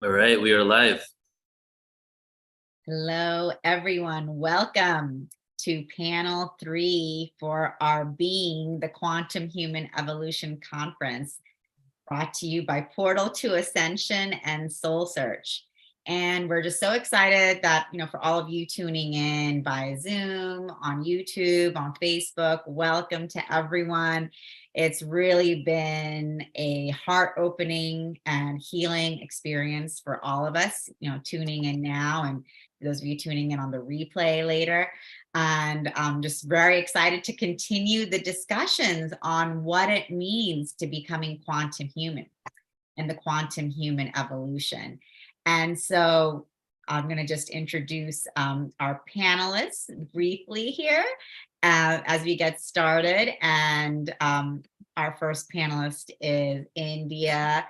All right, we are live. Hello, everyone. Welcome to panel 3 for our Being the Quantum Human Evolution Conference, brought to you by Portal to Ascension and Soul Search. And we're just so excited that, for all of you tuning in by Zoom, on YouTube, on Facebook, welcome to everyone. It's really been a heart-opening and healing experience for all of us, tuning in now, and those of you tuning in on the replay later. And I'm just very excited to continue the discussions on what it means to becoming quantum human and the quantum human evolution. And so I'm going to just introduce our panelists briefly here as we get started. And our first panelist is India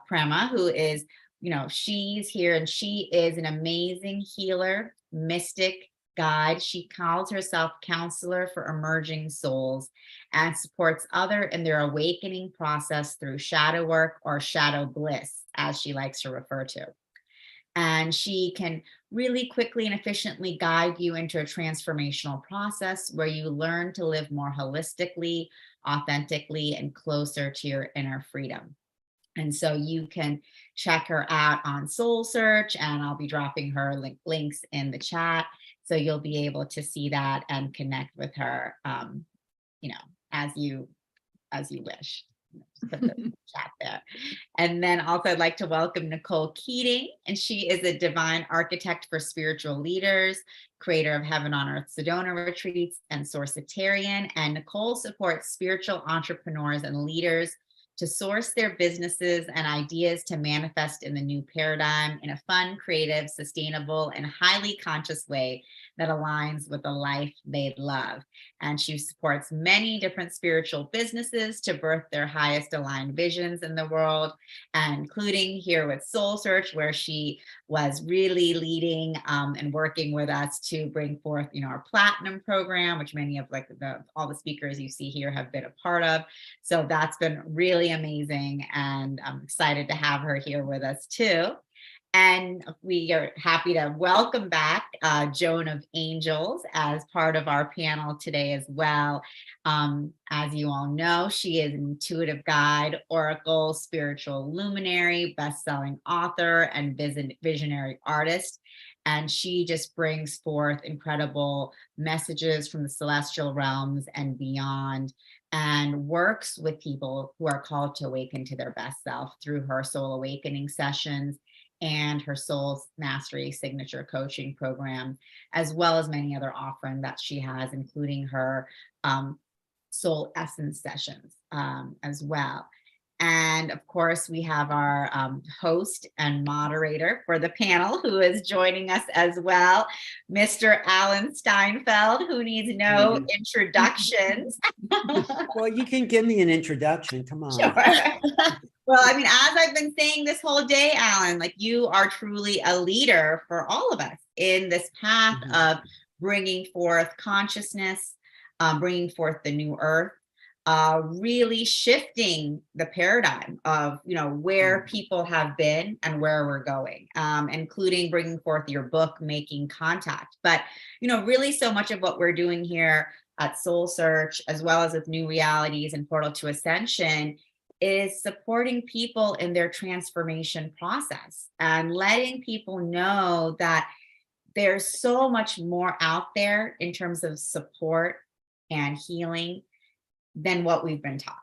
Prema, who is, she's here and she is an amazing healer, mystic, guide. She calls herself counselor for emerging souls and supports others in their awakening process through shadow work, or shadow bliss, as she likes to refer to. And she can really quickly and efficiently guide you into a transformational process where you learn to live more holistically, authentically, and closer to your inner freedom. And so you can check her out on Soul Search, and I'll be dropping her links in the chat. So you'll be able to see that and connect with her, as you wish. Put the chat there. And then also I'd like to welcome Nicole Keating, and she is a divine architect for spiritual leaders, creator of Heaven on Earth Sedona retreats, and Sourcitarian. And Nicole supports spiritual entrepreneurs and leaders to source their businesses and ideas to manifest in the new paradigm in a fun, creative, sustainable, and highly conscious way that aligns with the life they love. And she supports many different spiritual businesses to birth their highest aligned visions in the world, including here with Soul Search, where she was really leading and working with us to bring forth, our platinum program, which many of all the speakers you see here have been a part of. So that's been really amazing, and I'm excited to have her here with us too. And we are happy to welcome back Joan of Angels as part of our panel today as well. As you all know, she is an intuitive guide, oracle, spiritual luminary, best-selling author, and visionary artist. And she just brings forth incredible messages from the celestial realms and beyond, and works with people who are called to awaken to their best self through her soul awakening sessions and her soul mastery signature coaching program, as well as many other offerings that she has, including her soul essence sessions as well. And of course, we have our host and moderator for the panel, who is joining us as well, Mr. Alan Steinfeld, who needs no introductions. Well, you can give me an introduction. Come on. Sure. Well, as I've been saying this whole day, Alan, you are truly a leader for all of us in this path of bringing forth consciousness, bringing forth the new earth, really shifting the paradigm of, where people have been and where we're going, including bringing forth your book, Making Contact. But, really so much of what we're doing here at Soul Search, as well as with New Realities and Portal to Ascension, is supporting people in their transformation process and letting people know that there's so much more out there in terms of support and healing than what we've been taught,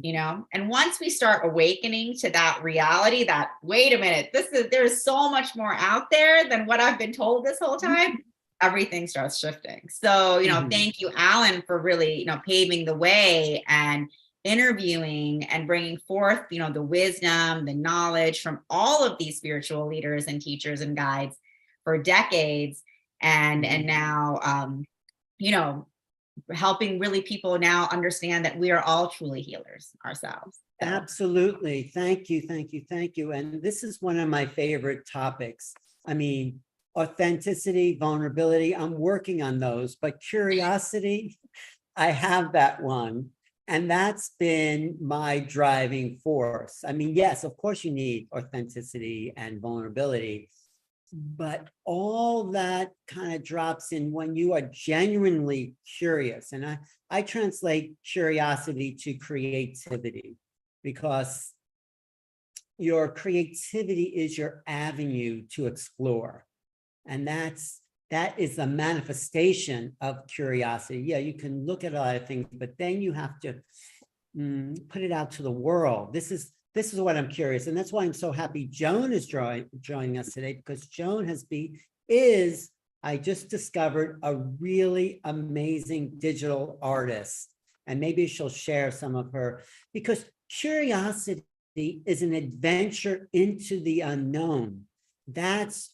and once we start awakening to that reality that, wait a minute, there's so much more out there than what I've been told this whole time, everything starts shifting. So, thank you, Alan, for really, paving the way and interviewing and bringing forth, the wisdom, the knowledge from all of these spiritual leaders and teachers and guides for decades. And now, helping really people now understand that we are all truly healers ourselves. So. Absolutely. Thank you. Thank you. Thank you. And this is one of my favorite topics. Authenticity, vulnerability, I'm working on those, but curiosity, I have that one. And that's been my driving force. I mean, yes, of course you need authenticity and vulnerability, but all that kind of drops in when you are genuinely curious. And I translate curiosity to creativity, because your creativity is your avenue to explore. And that is a manifestation of curiosity. Yeah, you can look at a lot of things, but then you have to put it out to the world. This is what I'm curious. And that's why I'm so happy Joan is joining us today, because Joan I just discovered, a really amazing digital artist. And maybe she'll share some of her, because curiosity is an adventure into the unknown. That's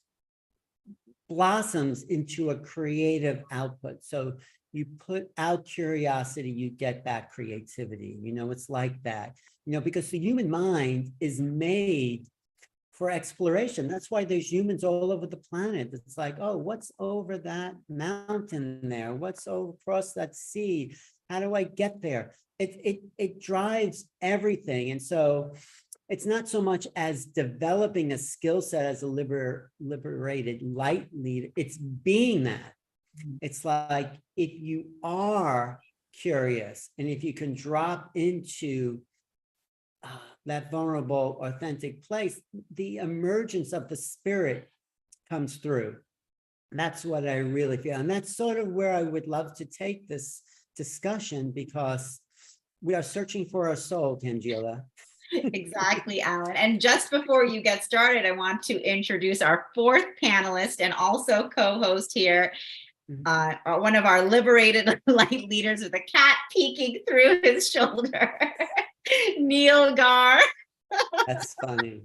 blossoms into a creative output. So you put out curiosity, you get back creativity. It's like that, because the human mind is made for exploration. That's why there's humans all over the planet. It's like, oh, what's over that mountain there? What's across that sea? How do I get there? It drives everything. And so it's not so much as developing a skill set as a liberated light leader. It's being that. It's like, if you are curious and if you can drop into that vulnerable, authentic place, the emergence of the spirit comes through. That's what I really feel. And that's sort of where I would love to take this discussion, because we are searching for our soul, Tangela. Exactly, Alan. And just before you get started, I want to introduce our fourth panelist and also co-host here, one of our liberated light leaders with a cat peeking through his shoulder, Neil Gar. That's funny.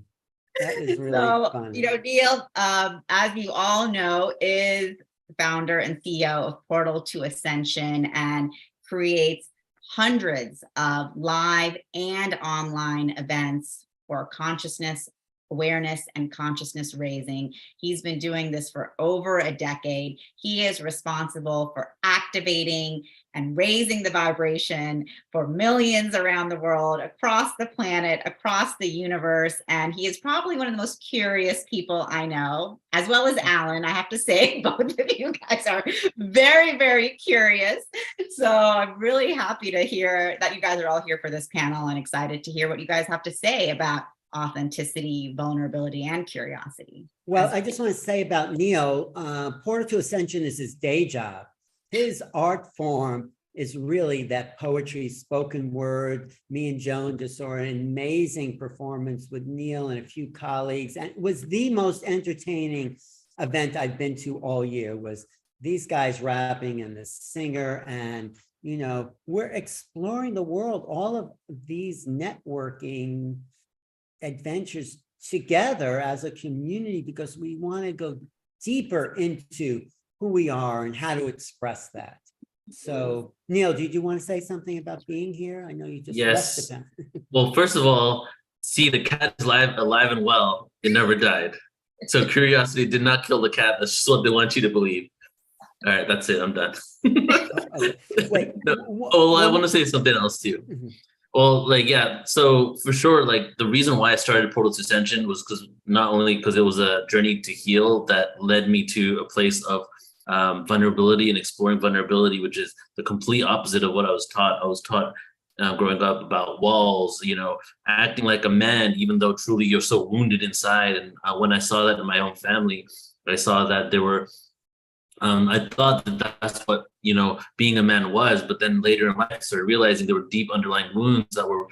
That is really funny. Neil, as you all know, is founder and CEO of Portal to Ascension and creates hundreds of live and online events for consciousness awareness and consciousness raising. He's been doing this for over a decade. He is responsible for activating and raising the vibration for millions around the world, across the planet, across the universe. And he is probably one of the most curious people I know, as well as Alan. I have to say, both of you guys are very, very curious. So I'm really happy to hear that you guys are all here for this panel and excited to hear what you guys have to say about authenticity, vulnerability, and curiosity. Well, I just want to say about Neil, Portal to Ascension is his day job. His art form is really that poetry, spoken word. Me and Joan just saw an amazing performance with Neil and a few colleagues, and it was the most entertaining event I've been to all year. Was these guys rapping and the singer, and we're exploring the world, all of these networking adventures together as a community, because we want to go deeper into who we are and how to express that. So, Neil, did you want to say something about being here? I know you just left the town. Well, first of all, see, the cat is alive and well. It never died. So curiosity did not kill the cat. That's just what they want you to believe. All right, that's it. I'm done. Wait. I want to say something else too. Well, so for sure, the reason why I started Portal to Ascension was not only because it was a journey to heal that led me to a place of vulnerability and exploring vulnerability, which is the complete opposite of what I was taught. I was taught growing up about walls, acting like a man, even though truly you're so wounded inside. And when I saw that in my own family, I saw that there were I thought that that's what, being a man was, but then later in life, I started realizing there were deep underlying wounds that were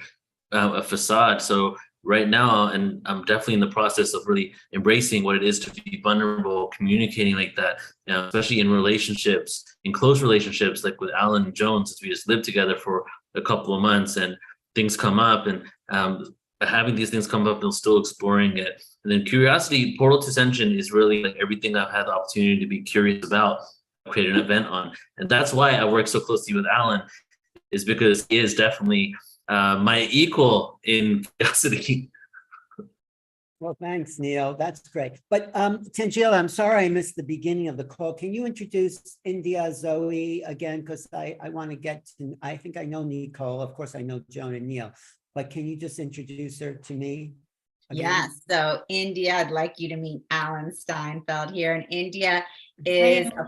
a facade. So right now, and I'm definitely in the process of really embracing what it is to be vulnerable, communicating like that, especially in relationships, in close relationships, like with Alan and Joan, since we just lived together for a couple of months and things come up, and having these things come up and still exploring it. And then curiosity, Portal to Ascension is really everything I've had the opportunity to be curious about, create an event on. And that's why I work so closely with Alan, is because he is definitely my equal in curiosity. Well, thanks, Neil. That's great. But Tangela, I'm sorry I missed the beginning of the call. Can you introduce India Zoe again? Because I want to get to, I think I know Nicole. Of course, I know Joan and Neil. But can you just introduce her to me again? Yes. So India, I'd like you to meet Alan Steinfeld here. And India is a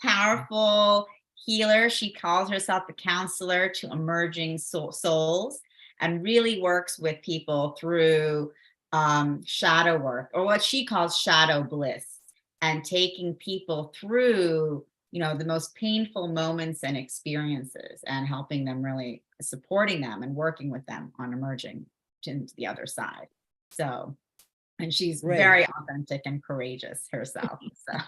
powerful healer. She calls herself the counselor to emerging souls and really works with people through shadow work, or what she calls shadow bliss, and taking people through, you know, the most painful moments and experiences and helping them, really supporting them and working with them on emerging to the other side. So, and she's Great. very authentic and courageous herself. So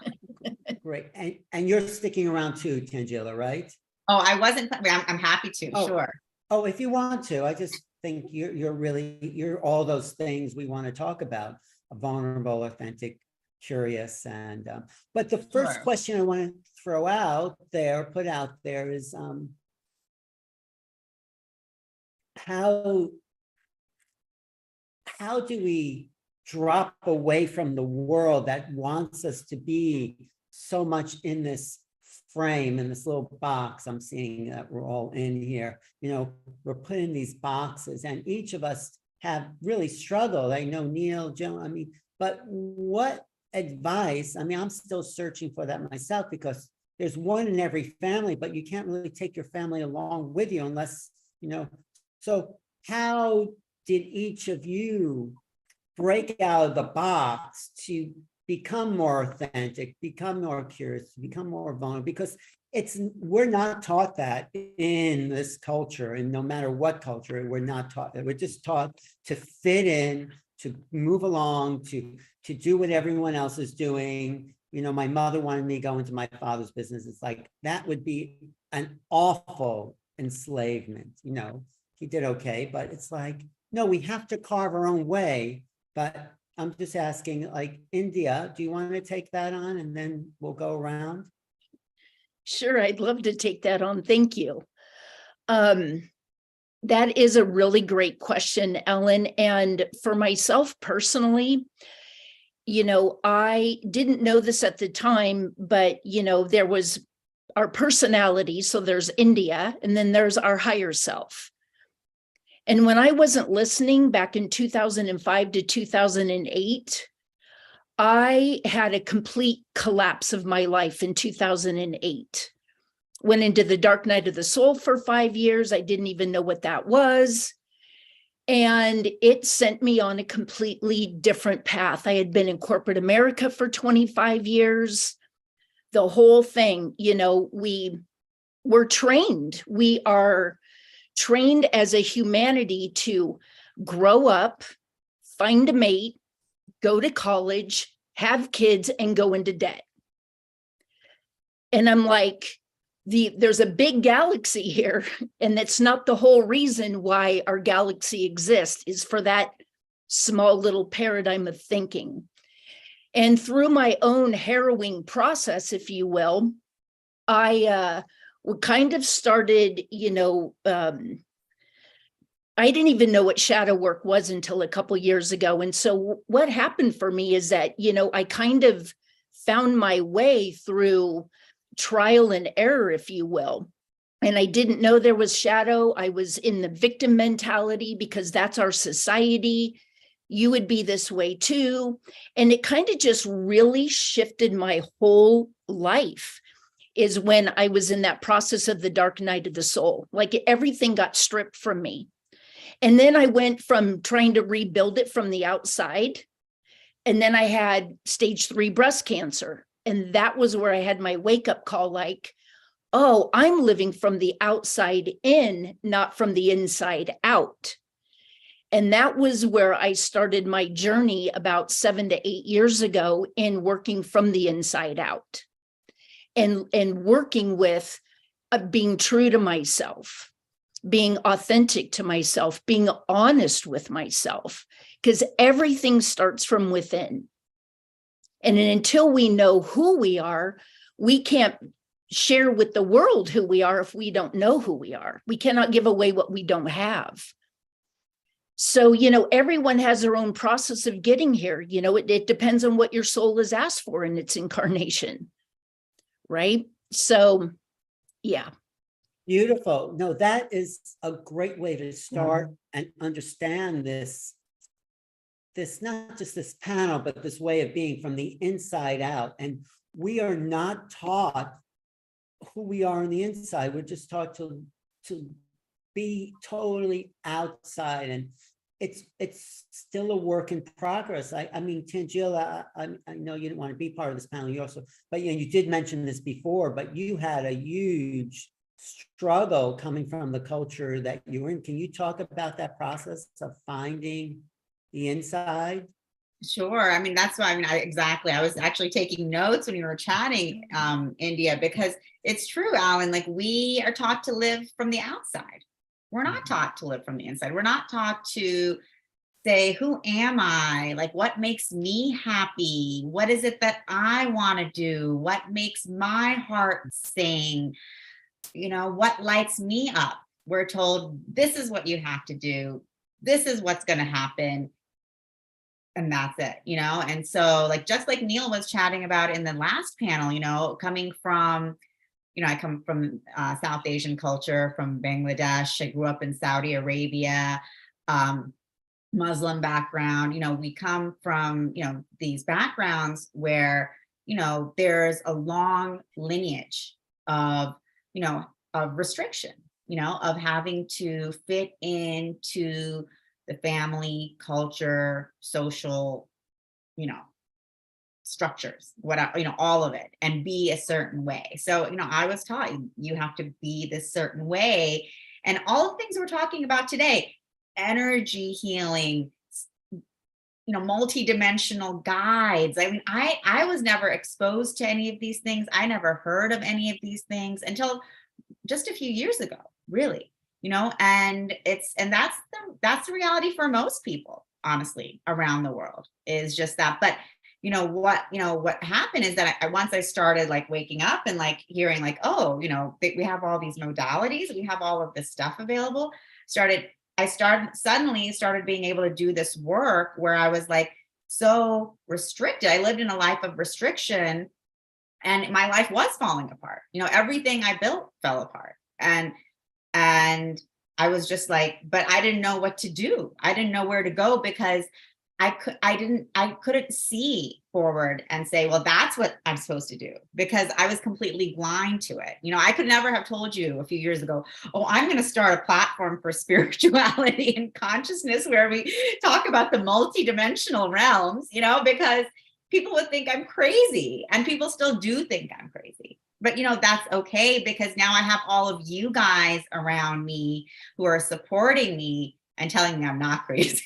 Great. And you're sticking around too, Tangela, right? oh, I wasn't, I'm happy to, sure. Oh, if you want to, I just think you're all those things we want to talk about: vulnerable, authentic, curious, and but the first Sure. question I want to throw out there, put out there, is how do we drop away from the world that wants us to be so much in this frame, in this little box? I'm seeing that we're all in here. You know, we're put in these boxes, and each of us have really struggled. I know Neil, Joan, I mean, but what advice? I mean, I'm still searching for that myself, because there's one in every family, but you can't really take your family along with you unless, you know. So how did each of you break out of the box to become more authentic, become more curious, become more vulnerable? Because we're not taught that in this culture, and no matter what culture, we're not taught that. We're just taught to fit in, to move along, to do what everyone else is doing. You know, my mother wanted me to go into my father's business. It's like, that would be an awful enslavement. You know, he did okay, but it's like, no, we have to carve our own way. But I'm just asking, like, India, do you want to take that on, and then we'll go around? Sure, I'd love to take that on. Thank you. That is a really great question, Ellen. And for myself personally, you know, I didn't know this at the time, but, you know, there was our personality. So there's India, and then there's our higher self. And when I wasn't listening back in 2005 to 2008, I had a complete collapse of my life in 2008. Went into the dark night of the soul for 5 years. I didn't even know what that was. And it sent me on a completely different path. I had been in corporate America for 25 years. The whole thing, you know, we're trained. We are trained as a humanity to grow up, find a mate, go to college, have kids, and go into debt. And I'm like, there's a big galaxy here, and that's not the whole reason why our galaxy exists, is for that small little paradigm of thinking. And through my own harrowing process, if you will, I kind of started, you know, I didn't even know what shadow work was until a couple years ago. And so what happened for me is that, you know, I kind of found my way through trial and error, if you will. And I didn't know there was shadow. I was in the victim mentality because that's our society. You would be this way too. And it kind of just really shifted my whole life, is when I was in that process of the dark night of the soul. Like, everything got stripped from me. And then I went from trying to rebuild it from the outside. And then I had stage 3 breast cancer. And that was where I had my wake up call, like, oh, I'm living from the outside in, not from the inside out. And that was where I started my journey about 7 to 8 years ago in working from the inside out, and working with being true to myself, being authentic to myself, being honest with myself, because everything starts from within. And until we know who we are, we can't share with the world who we are if we don't know who we are. We cannot give away what we don't have. So, everyone has their own process of getting here. It depends on what your soul is asked for in its incarnation. Right. So, yeah. Beautiful. No, that is a great way to start and understand this, not just this panel, but this way of being from the inside out. And we are not taught who we are on the inside. We're just taught to be totally outside, and it's still a work in progress. I mean, Tangela, I know you didn't want to be part of this panel. You also, but you did mention this before, but you had a huge struggle coming from the culture that you were in. Can you talk about that process of finding the inside? Sure. I mean, that's why, exactly. I was actually taking notes when you were chatting, India, because it's true, Alan, like we are taught to live from the outside. We're not taught to live from the inside. We're not taught to say, who am I? Like, what makes me happy? What is it that I want to do? What makes my heart sing? What lights me up? We're told, this is what you have to do. This is what's going to happen. And that's it, And so, like, just like Neil was chatting about in the last panel, coming from, I come from South Asian culture, from Bangladesh. I grew up in Saudi Arabia, Muslim background. We come from, these backgrounds where, there's a long lineage of, of restriction, of having to fit into the family, culture, social, structures, all of it, and be a certain way. So, I was taught you have to be this certain way. And all the things we're talking about today, energy healing, multi-dimensional guides. I mean, I was never exposed to any of these things. I never heard of any of these things until just a few years ago, really. And that's the reality for most people, honestly, around the world, is just that. But what happened is that once I started like waking up and like hearing like, oh, we have all these modalities, we have all of this stuff available. I suddenly started being able to do this work where I was like so restricted. I lived in a life of restriction, and my life was falling apart. Everything I built fell apart. And I was just like, but I didn't know what to do. I didn't know where to go, because I couldn't see forward and say, well, that's what I'm supposed to do, because I was completely blind to it. I could never have told you a few years ago, oh, I'm going to start a platform for spirituality and consciousness where we talk about the multidimensional realms, because people would think I'm crazy, and people still do think I'm crazy. But, that's okay, because now I have all of you guys around me who are supporting me and telling me I'm not crazy.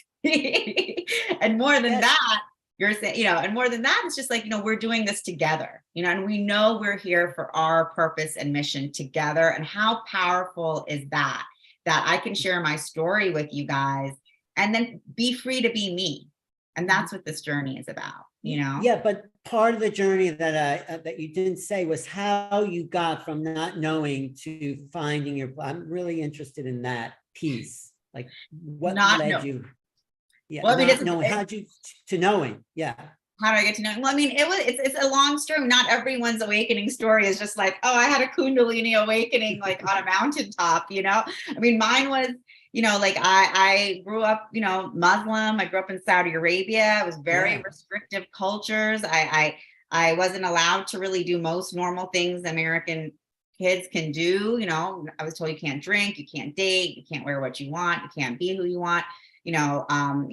And more than that, you're saying, and more than that, it's just like, we're doing this together, and we know we're here for our purpose and mission together. And how powerful is that I can share my story with you guys and then be free to be me. And that's what this journey is about, Yeah, but part of the journey that you didn't say was how you got from not knowing to finding I'm really interested in that piece. Like, what led you? Yeah, well, not knowing. How'd you to knowing? Yeah. How do I get to know? Well, I mean, it's a long story. Not everyone's awakening story is just like, oh, I had a Kundalini awakening like on a mountaintop. I mean, mine was, like I grew up, Muslim. I grew up in Saudi Arabia. It was very restrictive cultures. I wasn't allowed to really do most normal things American kids can do. I was told you can't drink, you can't date, you can't wear what you want, you can't be who you want. You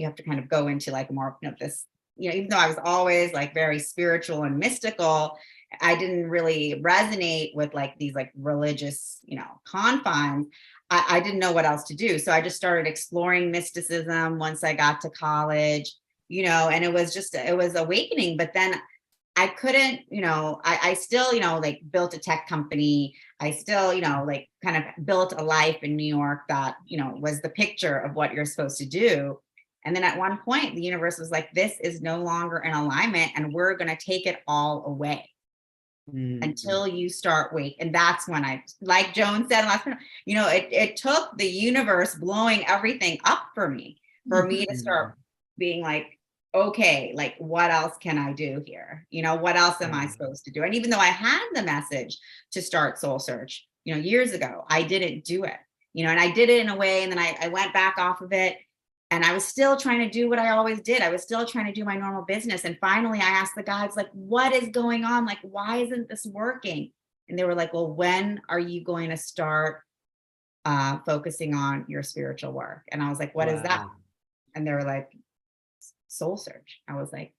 have to kind of go into like more of this, even though I was always like very spiritual and mystical, I didn't really resonate with like these like religious, confines. I didn't know what else to do. So I just started exploring mysticism once I got to college, and it was awakening. But then I couldn't, I still, like built a tech company. I still, like kind of built a life in New York that, was the picture of what you're supposed to do. And then at one point, the universe was like, this is no longer in alignment, and we're going to take it all away until you start wake. And that's when like Joan said last time, it took the universe blowing everything up for me for me to start being like, okay, like what else can I do here? You know, what else am I supposed to do? And even though I had the message to start Soul Search, you know, years ago, I didn't do it, you know, and I did it in a way, and then I went back off of it, and I was still trying to do what I always did. I was still trying to do my normal business. And finally I asked the guides, like, what is going on? Like, why isn't this working? And they were like, well, when are you going to start focusing on your spiritual work? And I was like, what is that? And they were like, Soul Search. I was like,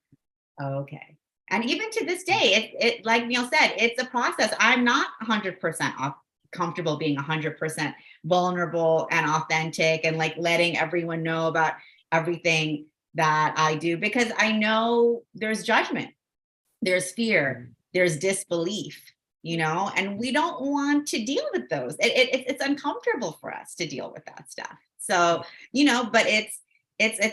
oh, okay. And even to this day, it like Neil said, it's a process. I'm not 100% comfortable being 100% vulnerable and authentic and like letting everyone know about everything that I do, because I know there's judgment, there's fear, there's disbelief, you know, and we don't want to deal with those. It's uncomfortable for us to deal with that stuff. So, you know, but it's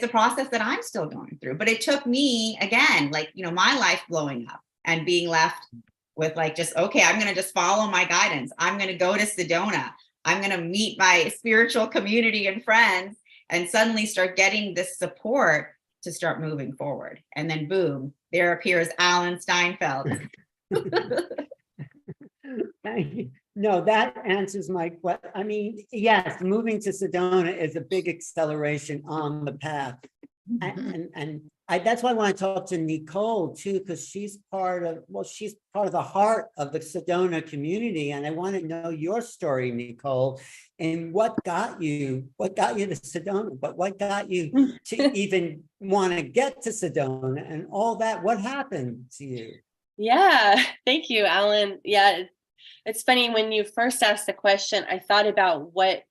a process that I'm still going through. But it took me, again, like, you know, my life blowing up and being left with like, just, okay, I'm going to just follow my guidance. I'm going to go to Sedona. I'm going to meet my spiritual community and friends, and suddenly start getting this support to start moving forward. And then boom, there appears Alan Steinfeld. Thank you. No, that answers my question. I mean, yes, moving to Sedona is a big acceleration on the path. And that's why I want to talk to Nicole too, because she's part of the heart of the Sedona community. And I want to know your story, Nicole, and what got you to Sedona, but what got you to even want to get to Sedona and all that? What happened to you? Yeah, thank you, Alan. Yeah, it's funny, when you first asked the question, I thought about what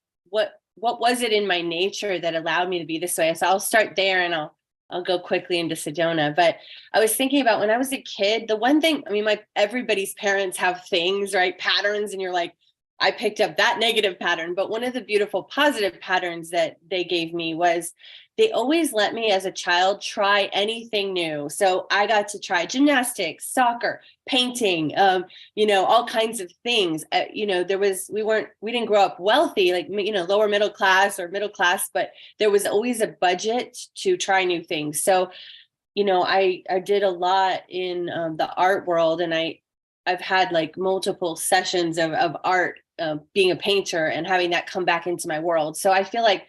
was it in my nature that allowed me to be this way. So I'll start there, and I'll go quickly into Sedona. But I was thinking about when I was a kid, the one thing, I mean, everybody's parents have things, right? Patterns, and you're like, I picked up that negative pattern. But one of the beautiful positive patterns that they gave me was they always let me as a child try anything new. So I got to try gymnastics, soccer, painting, you know, all kinds of things. You know, we didn't grow up wealthy, like, you know, lower middle class or middle class, but there was always a budget to try new things. So, you know, I did a lot in the art world, and I've had like multiple sessions of art, being a painter and having that come back into my world. So I feel like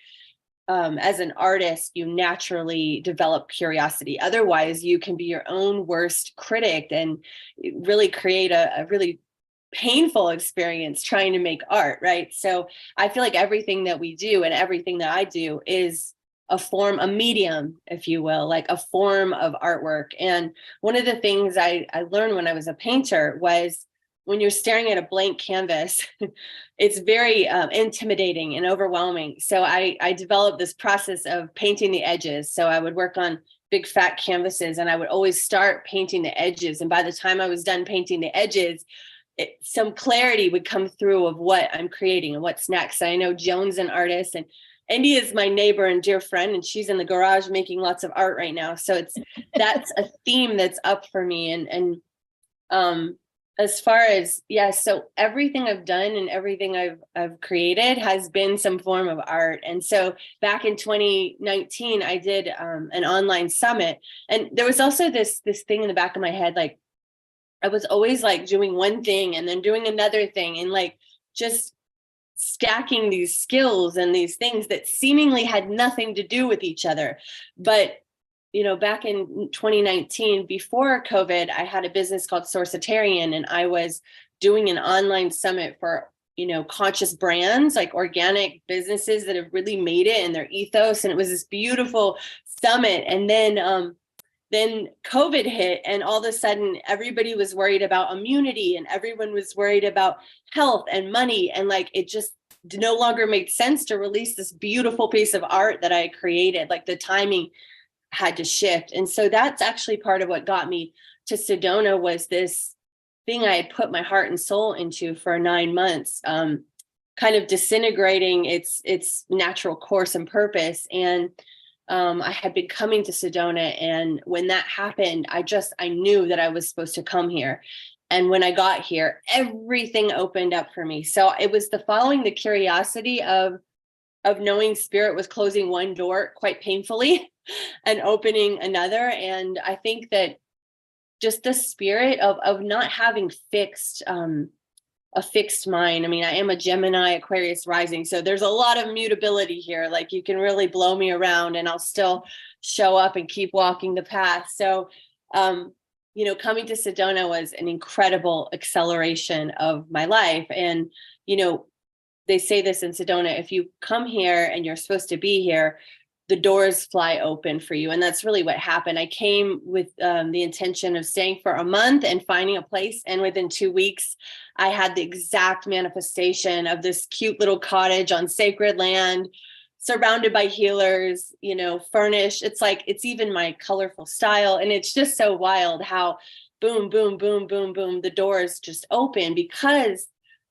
as an artist, you naturally develop curiosity. Otherwise, you can be your own worst critic and really create a really painful experience trying to make art, right? So I feel like everything that we do and everything that I do is a medium, if you will, like a form of artwork. And one of the things I learned when I was a painter was, when you're staring at a blank canvas, it's very intimidating and overwhelming. So I developed this process of painting the edges. So I would work on big fat canvases, and I would always start painting the edges. And by the time I was done painting the edges, some clarity would come through of what I'm creating and what's next. I know Joan's an artist, and Indy is my neighbor and dear friend, and she's in the garage making lots of art right now. So that's a theme that's up for me. And as far as, so everything I've done and everything I've created has been some form of art. And so back in 2019, I did an online summit, and there was also this thing in the back of my head, like I was always like doing one thing and then doing another thing, and like just stacking these skills and these things that seemingly had nothing to do with each other. But you know, back in 2019, before COVID, I had a business called Sourcitarian, and I was doing an online summit for, you know, conscious brands, like organic businesses that have really made it in their ethos. And it was this beautiful summit. And then COVID hit, and all of a sudden everybody was worried about immunity, and everyone was worried about health and money. And like, it just no longer made sense to release this beautiful piece of art that I created. Like the timing had to shift. And so that's actually part of what got me to Sedona, was this thing I had put my heart and soul into for 9 months, kind of disintegrating its natural course and purpose. And I had been coming to Sedona. And when that happened, I knew that I was supposed to come here. And when I got here, everything opened up for me. So it was following the curiosity of knowing spirit was closing one door quite painfully and opening another. And I think that just the spirit of not having a fixed mind. I mean, I am a Gemini Aquarius rising, so there's a lot of mutability here. Like, you can really blow me around and I'll still show up and keep walking the path. So, coming to Sedona was an incredible acceleration of my life. And, they say this in Sedona, if you come here and you're supposed to be here, the doors fly open for you. And that's really what happened. I came with the intention of staying for a month and finding a place. And within 2 weeks, I had the exact manifestation of this cute little cottage on sacred land, surrounded by healers, furnished. It's like, it's even my colorful style. And it's just so wild how boom, boom, boom, boom, boom, the doors just open because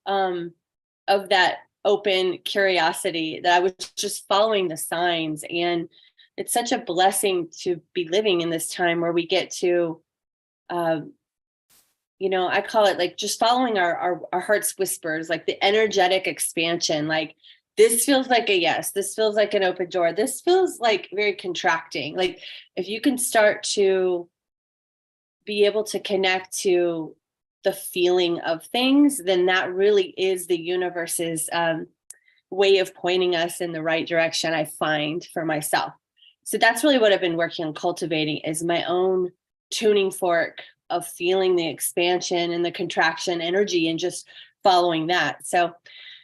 of that open curiosity that I was just following the signs. And it's such a blessing to be living in this time where we get to, I call it like just following our heart's whispers, like the energetic expansion. Like, this feels like a yes, this feels like an open door, this feels like very contracting. Like, if you can start to be able to connect to the feeling of things, then that really is the universe's way of pointing us in the right direction, I find for myself. So that's really what I've been working on cultivating, is my own tuning fork of feeling the expansion and the contraction energy and just following that. So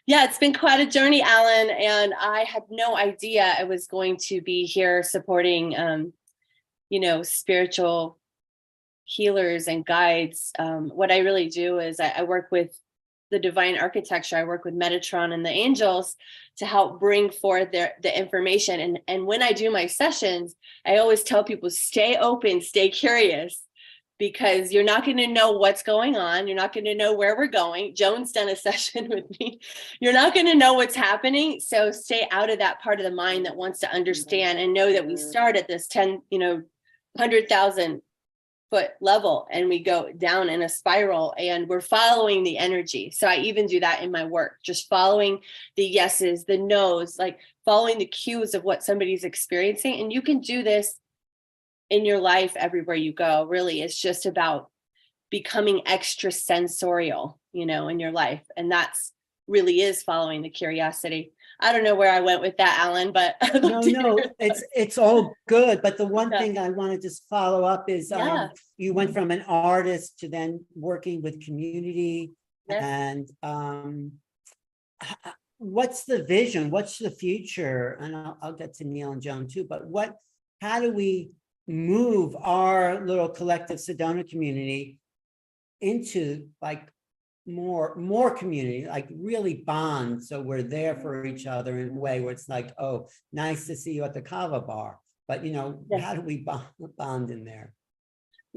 yeah, it's been quite a journey, Alan, and I had no idea I was going to be here supporting, spiritual healers and guides. What I really do is I work with the divine architecture. I work with Metatron and the angels to help bring forth the information. And when I do my sessions, I always tell people, stay open, stay curious, because you're not going to know what's going on. You're not going to know where we're going. Joan's done a session with me. You're not going to know what's happening. So stay out of that part of the mind that wants to understand, and know that we start at this 100,000 foot level and we go down in a spiral, and we're following the energy. So I even do that in my work, just following the yeses, the nos, like following the cues of what somebody's experiencing. And you can do this in your life everywhere you go. Really, it's just about becoming extra sensorial, in your life. And that's really is following the curiosity. I don't know where I went with that, Alan, but no, it's all good. But the one thing I want to just follow up is you went from an artist to then working with community. Yes. And what's the vision? What's the future? And I'll get to Neil and Joan too, but how do we move our little collective Sedona community into like more community, like really bond, so we're there for each other in a way where it's like, oh, nice to see you at the kava bar, but how do we bond in there?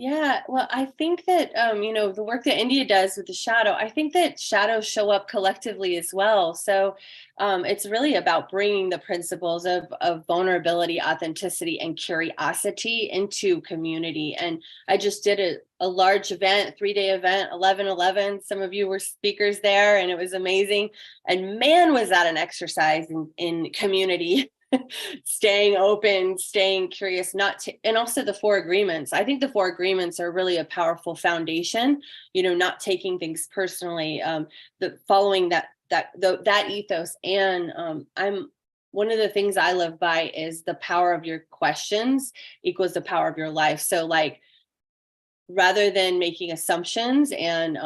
Yeah, well, I think that, the work that India does with the shadow, I think that shadows show up collectively as well. So it's really about bringing the principles of vulnerability, authenticity, and curiosity into community. And I just did a large event, 3-day event, 11/11. Some of you were speakers there, and it was amazing. And man, was that an exercise in community. Staying open, staying curious, and also the 4 agreements. I think the 4 agreements are really a powerful foundation, not taking things personally, following that ethos. And I'm one of the things I live by is the power of your questions equals the power of your life. So like, rather than making assumptions and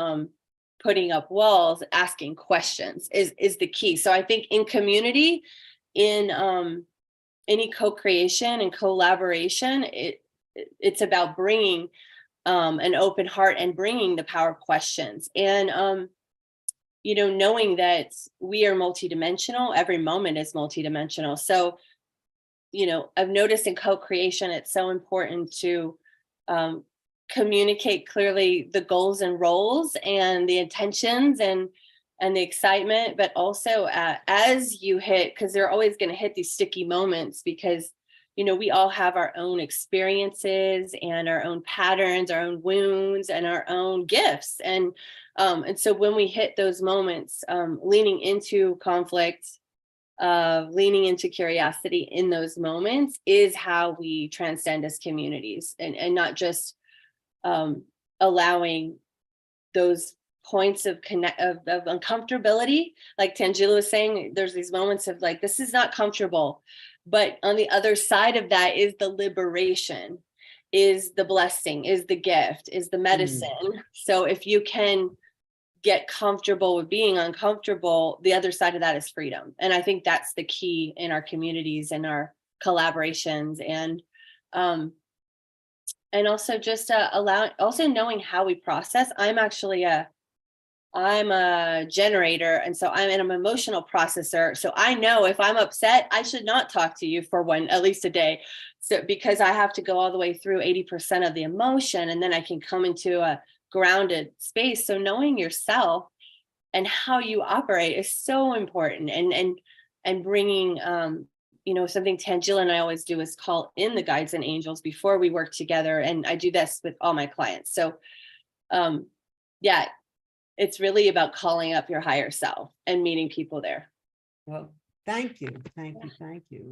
putting up walls, asking questions is the key. So I think in community, in any co-creation and collaboration, it's about bringing an open heart and bringing the power of questions, and knowing that we are multidimensional. Every moment is multidimensional. So I've noticed in co-creation, it's so important to communicate clearly the goals and roles and the intentions and the excitement, but also as you hit, because they're always going to hit these sticky moments, because we all have our own experiences and our own patterns, our own wounds, and our own gifts. And so when we hit those moments, leaning into conflict, of leaning into curiosity in those moments is how we transcend as communities, and not just allowing those points of uncomfortability. Like Tangela was saying, there's these moments of like, this is not comfortable, but on the other side of that is the liberation, is the blessing, is the gift, is the medicine. So if you can get comfortable with being uncomfortable, the other side of that is freedom. And I think that's the key in our communities and our collaborations, and also just also knowing how we process. I'm a generator, and so I'm an emotional processor. So I know if I'm upset, I should not talk to you for at least a day. So because I have to go all the way through 80% of the emotion, and then I can come into a grounded space. So knowing yourself and how you operate is so important, and bringing something Tangela and I always do is call in the guides and angels before we work together, and I do this with all my clients. So yeah, it's really about calling up your higher self and meeting people there. Well, thank you. It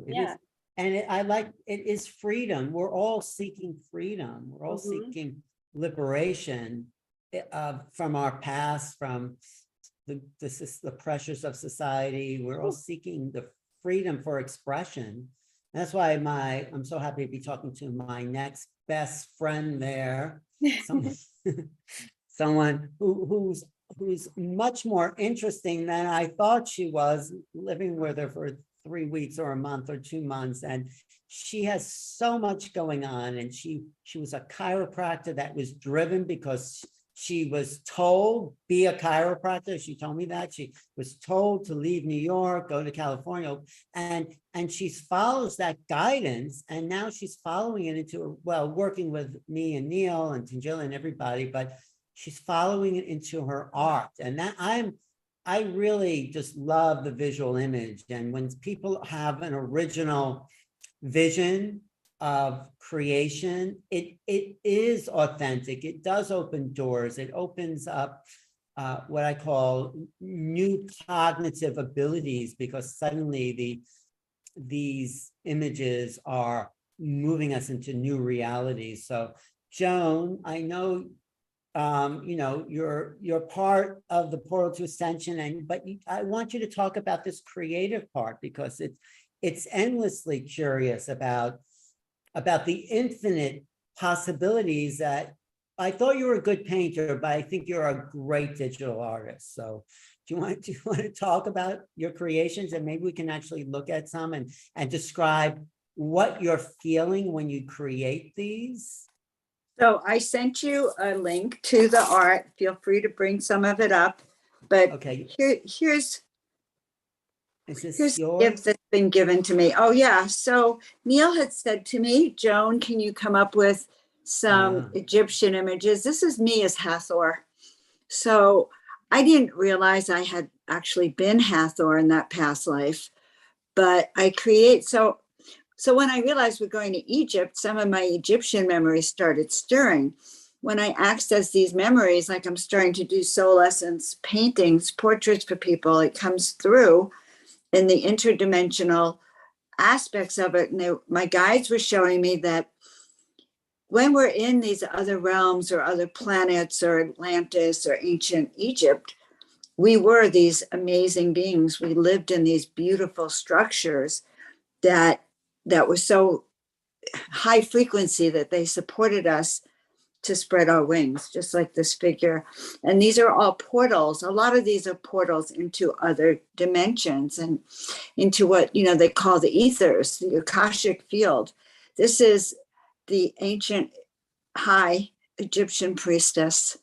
Yeah. is, and it is freedom. We're all seeking freedom. We're all seeking liberation from our past, from the pressures of society. We're all seeking the freedom for expression. And that's why I'm so happy to be talking to my next best friend there. Someone who's much more interesting than I thought she was, living with her for 3 weeks or a month or 2 months. And she has so much going on. And she was a chiropractor that was driven because she was told, be a chiropractor. She told me that. She was told to leave New York, go to California, and she follows that guidance. And now she's following it into, well, working with me and Neil and Tangela and everybody, but she's following it into her art. And that I really just love the visual image. And when people have an original vision of creation, it is authentic. It does open doors. It opens up what I call new cognitive abilities, because suddenly these images are moving us into new realities. So Joan, I know you're part of the Portal to Ascension, but I want you to talk about this creative part, because it's endlessly curious about the infinite possibilities. That I thought you were a good painter, but I think you're a great digital artist. So do you want to talk about your creations, and maybe we can actually look at some and describe what you're feeling when you create these? So I sent you a link to the art. Feel free to bring some of it up. But okay, here's yours? a gift that's been given to me. Oh yeah. So Neil had said to me, Joan, can you come up with some Egyptian images? This is me as Hathor. So I didn't realize I had actually been Hathor in that past life, but I create So when I realized we're going to Egypt, some of my Egyptian memories started stirring. When I access these memories, like I'm starting to do soul essence paintings, portraits for people, it comes through in the interdimensional aspects of it. And my guides were showing me that when we're in these other realms or other planets or Atlantis or ancient Egypt, we were these amazing beings. We lived in these beautiful structures that were so high frequency that they supported us to spread our wings, just like this figure. And these are all portals. A lot of these are portals into other dimensions and into what, they call the ethers, the Akashic field. This is the ancient high Egyptian priestess.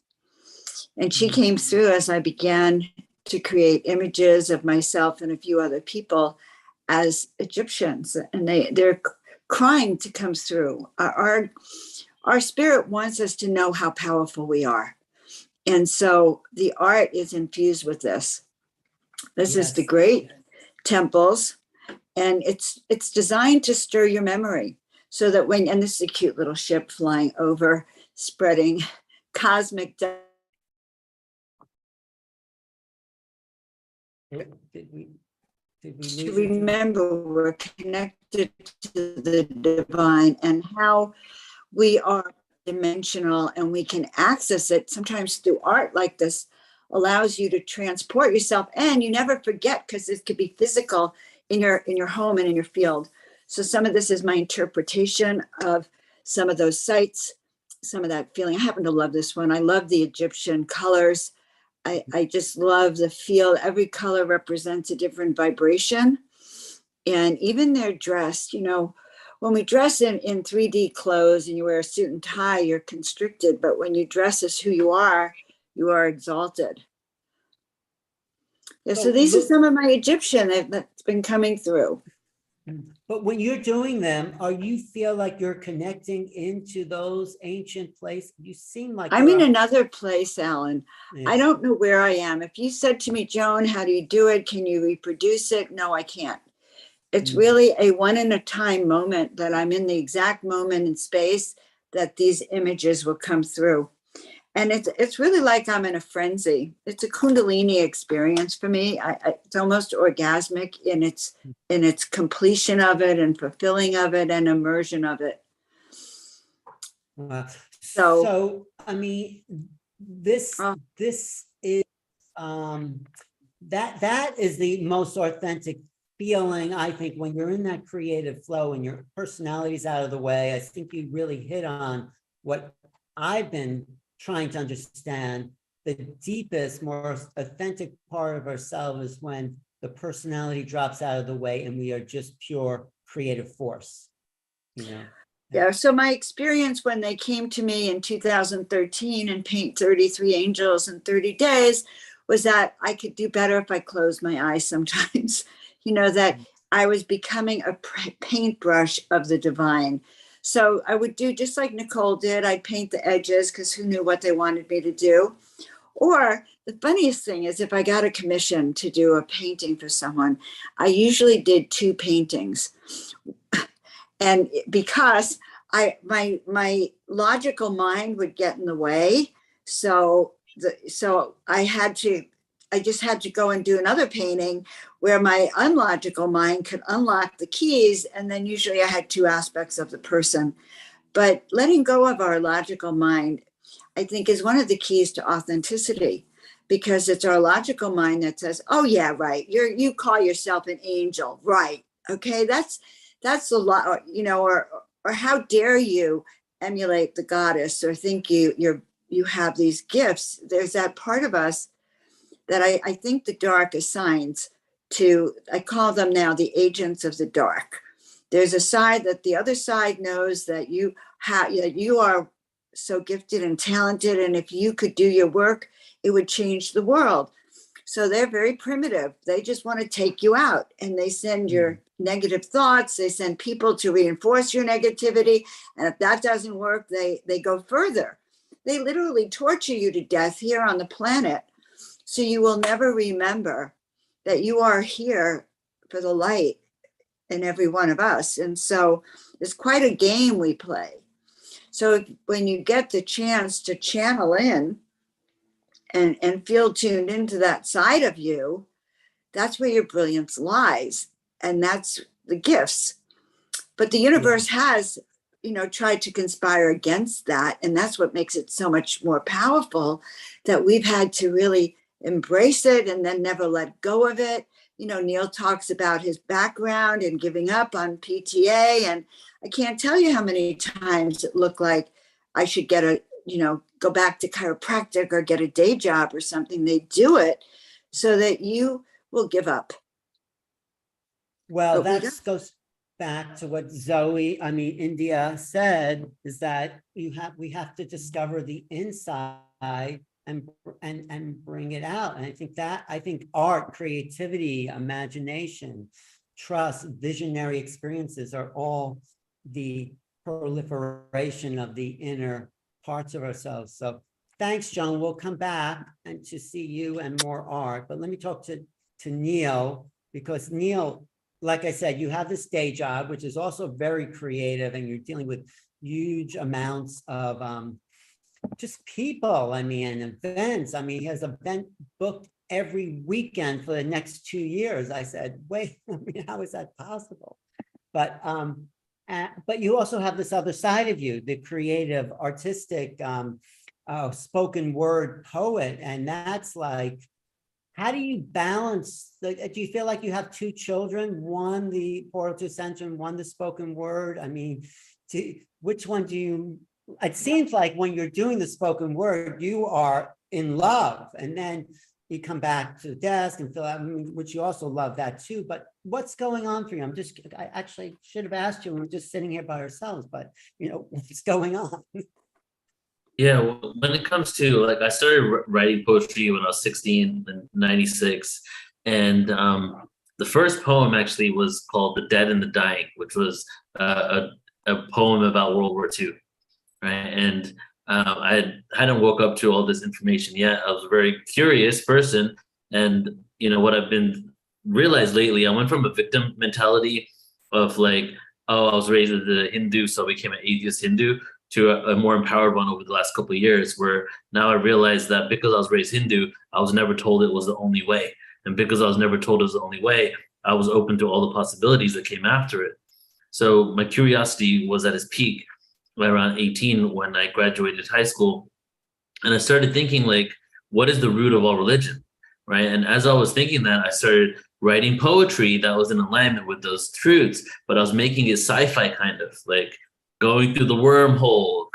And she came through as I began to create images of myself and a few other people as Egyptians, and they're crying to come through. Our spirit wants us to know how powerful we are, and so the art is infused with this. This is the great temples, and it's designed to stir your memory, so that and this is a cute little ship flying over, spreading cosmic. Did we? Did we to lose you, Joan? remember we're connected to the divine and how we are dimensional and we can access it sometimes through art like this allows you to transport yourself, and you never forget because it could be physical in your home and in your field. So some of this is my interpretation of some of those sites, some of that feeling. I happen to love this one. I love the Egyptian colors. I just love the feel. Every color represents a different vibration. And even they're dressed, you know, when we dress in 3D clothes and you wear a suit and tie, you're constricted. But when you dress as who you are exalted. Yeah, so these are some of my Egyptian that's been coming through. But when you're doing them, are you feel like you're connecting into those ancient places? You seem like I'm in another place, Alan. Yeah. I don't know where I am. If you said to me, Joan, how do you do it? Can you reproduce it? No, I can't. It's really a one in a time moment that I'm in the exact moment in space that these images will come through. And it's really like I'm in a frenzy. It's a Kundalini experience for me. It's almost orgasmic in its completion of it and fulfilling of it and immersion of it. So I mean, this is that is the most authentic feeling, I think, when you're in that creative flow and your personality's out of the way. I think you really hit on what I've been trying to understand. The deepest, more authentic part of ourselves is when the personality drops out of the way and we are just pure creative force, you know? Yeah, so my experience when they came to me in 2013 and paint 33 angels in 30 days was that I could do better if I closed my eyes sometimes. You know, that I was becoming a paintbrush of the divine. So I would do just like Nicole did. I'd paint the edges because who knew what they wanted me to do. Or the funniest thing is if I got a commission to do a painting for someone, I usually did 2 paintings. And because my logical mind would get in the way, so I just had to go and do another painting where my unlogical mind could unlock the keys, and then usually I had 2 aspects of the person. But letting go of our logical mind, I think, is one of the keys to authenticity, because it's our logical mind that says, "Oh yeah, right. You call yourself an angel, right? Okay, that's a lot, you know, or how dare you emulate the goddess or think you have these gifts." There's that part of us that I think the dark assigns to. I call them now the agents of the dark. There's a side that the other side knows that you are so gifted and talented, and if you could do your work, it would change the world. So they're very primitive. They just want to take you out, and they send your negative thoughts. They send people to reinforce your negativity. And if that doesn't work, they go further. They literally torture you to death here on the planet. So you will never remember that you are here for the light in every one of us. And so it's quite a game we play. So when you get the chance to channel in and feel tuned into that side of you, that's where your brilliance lies. And that's the gifts. But the universe has, you know, tried to conspire against that. And that's what makes it so much more powerful, that we've had to really embrace it and then never let go of it. You know, Neil talks about his background and giving up on PTA. And I can't tell you how many times it looked like I should go back to chiropractic or get a day job or something. They do it so that you will give up. Well, that goes back to what India said, is that we have to discover the inside and bring it out. And I think art, creativity, imagination, trust, visionary experiences are all the proliferation of the inner parts of ourselves. So thanks, Joan. We'll come back and to see you and more art. But let me talk to Neil, because Neil, like I said, you have this day job, which is also very creative, and you're dealing with huge amounts of just people, and events. He has event booked every weekend for the next 2 years. I said, wait, I mean, how is that possible? But you also have this other side of you, the creative, artistic, spoken word poet. And that's like, how do you balance? Do you feel like you have two children, one the Portal to Ascension, one the spoken word? I mean, which one do you, it seems like when you're doing the spoken word, you are in love, and then you come back to the desk and fill out, which you also love that too. But what's going on for you? I actually should have asked you when we're just sitting here by ourselves, but what's going on? Yeah, well, when it comes to, like, I started writing poetry when I was 16 in 96. And the first poem actually was called The Dead and the Dying, which was a poem about World War II, right? And I hadn't woke up to all this information yet. I was a very curious person. And, what I've been realized lately, I went from a victim mentality of like, oh, I was raised as a Hindu, so I became an atheist Hindu, to a more empowered one over the last couple of years, where now I realize that because I was raised Hindu, I was never told it was the only way. And because I was never told it was the only way, I was open to all the possibilities that came after it. So my curiosity was at its peak around 18 when I graduated high school. And I started thinking, like, what is the root of all religion, right? And as I was thinking that, I started writing poetry that was in alignment with those truths, but I was making it sci-fi kind of, like, going through the wormhole,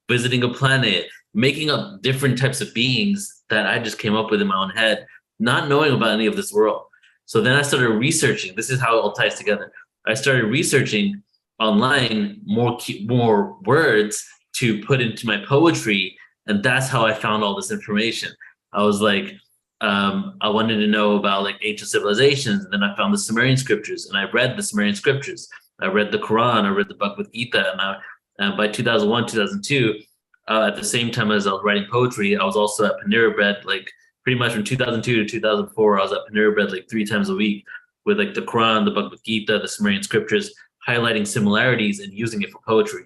visiting a planet, making up different types of beings that I just came up with in my own head, not knowing about any of this world. So then I started researching. This is how it all ties together. I started researching online more words to put into my poetry, and that's how I found all this information. I was like, I wanted to know about like ancient civilizations, and then I found the Sumerian scriptures, and I read the Sumerian scriptures. I read the Quran, I read the Bhagavad Gita, and by 2001, 2002, at the same time as I was writing poetry, I was also at Panera Bread, like pretty much from 2002 to 2004, I was at Panera Bread like 3 times a week with like the Quran, the Bhagavad Gita, the Sumerian scriptures, highlighting similarities and using it for poetry.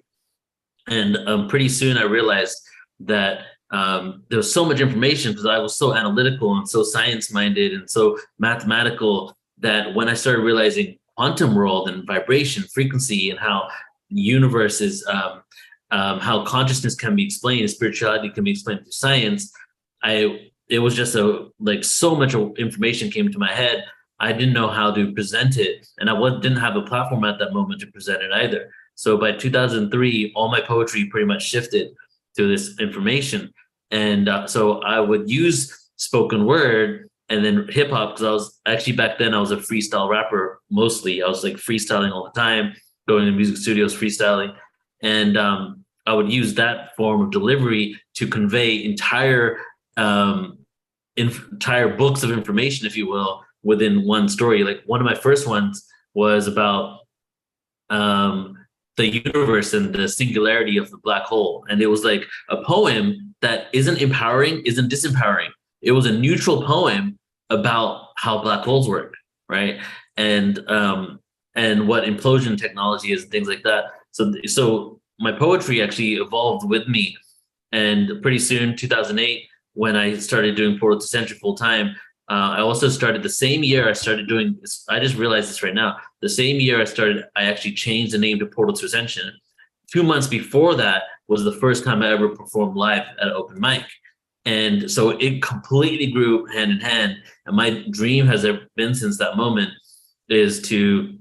And pretty soon I realized that there was so much information, because I was so analytical and so science-minded and so mathematical, that when I started realizing quantum world and vibration, frequency, and how the universe is, how consciousness can be explained, spirituality can be explained through science, it was just so much information came to my head. I didn't know how to present it, and I didn't have a platform at that moment to present it either. So by 2003, all my poetry pretty much shifted to this information. And so I would use spoken word and then hip hop, because I was actually, back then I was a freestyle rapper mostly. I was like freestyling all the time, going to music studios, freestyling. And I would use that form of delivery to convey entire books of information, if you will, within one story. Like one of my first ones was about the universe and the singularity of the black hole. And it was like a poem that isn't empowering, isn't disempowering. It was a neutral poem about how black holes work, right? And what implosion technology is and things like that. So my poetry actually evolved with me. And pretty soon, 2008, when I started doing Portal to Ascension full time, I also started the same year I started doing this. I just realized this right now. The same year I actually changed the name to Portal to Ascension. 2 months before that was the first time I ever performed live at an open mic. And so it completely grew hand in hand. And my dream has been since that moment is to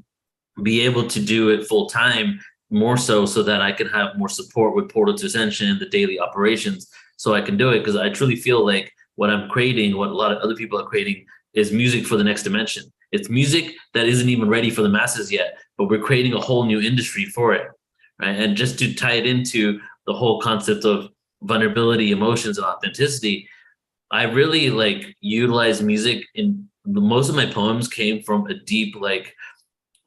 be able to do it full time, more so that I can have more support with Portal to Ascension, the daily operations, so I can do it. Because I truly feel like what I'm creating, what a lot of other people are creating, is music for the next dimension. It's music that isn't even ready for the masses yet, but we're creating a whole new industry for it, right? And just to tie it into the whole concept of vulnerability, emotions, and authenticity, I really utilize music in most of my poems came from a deep, I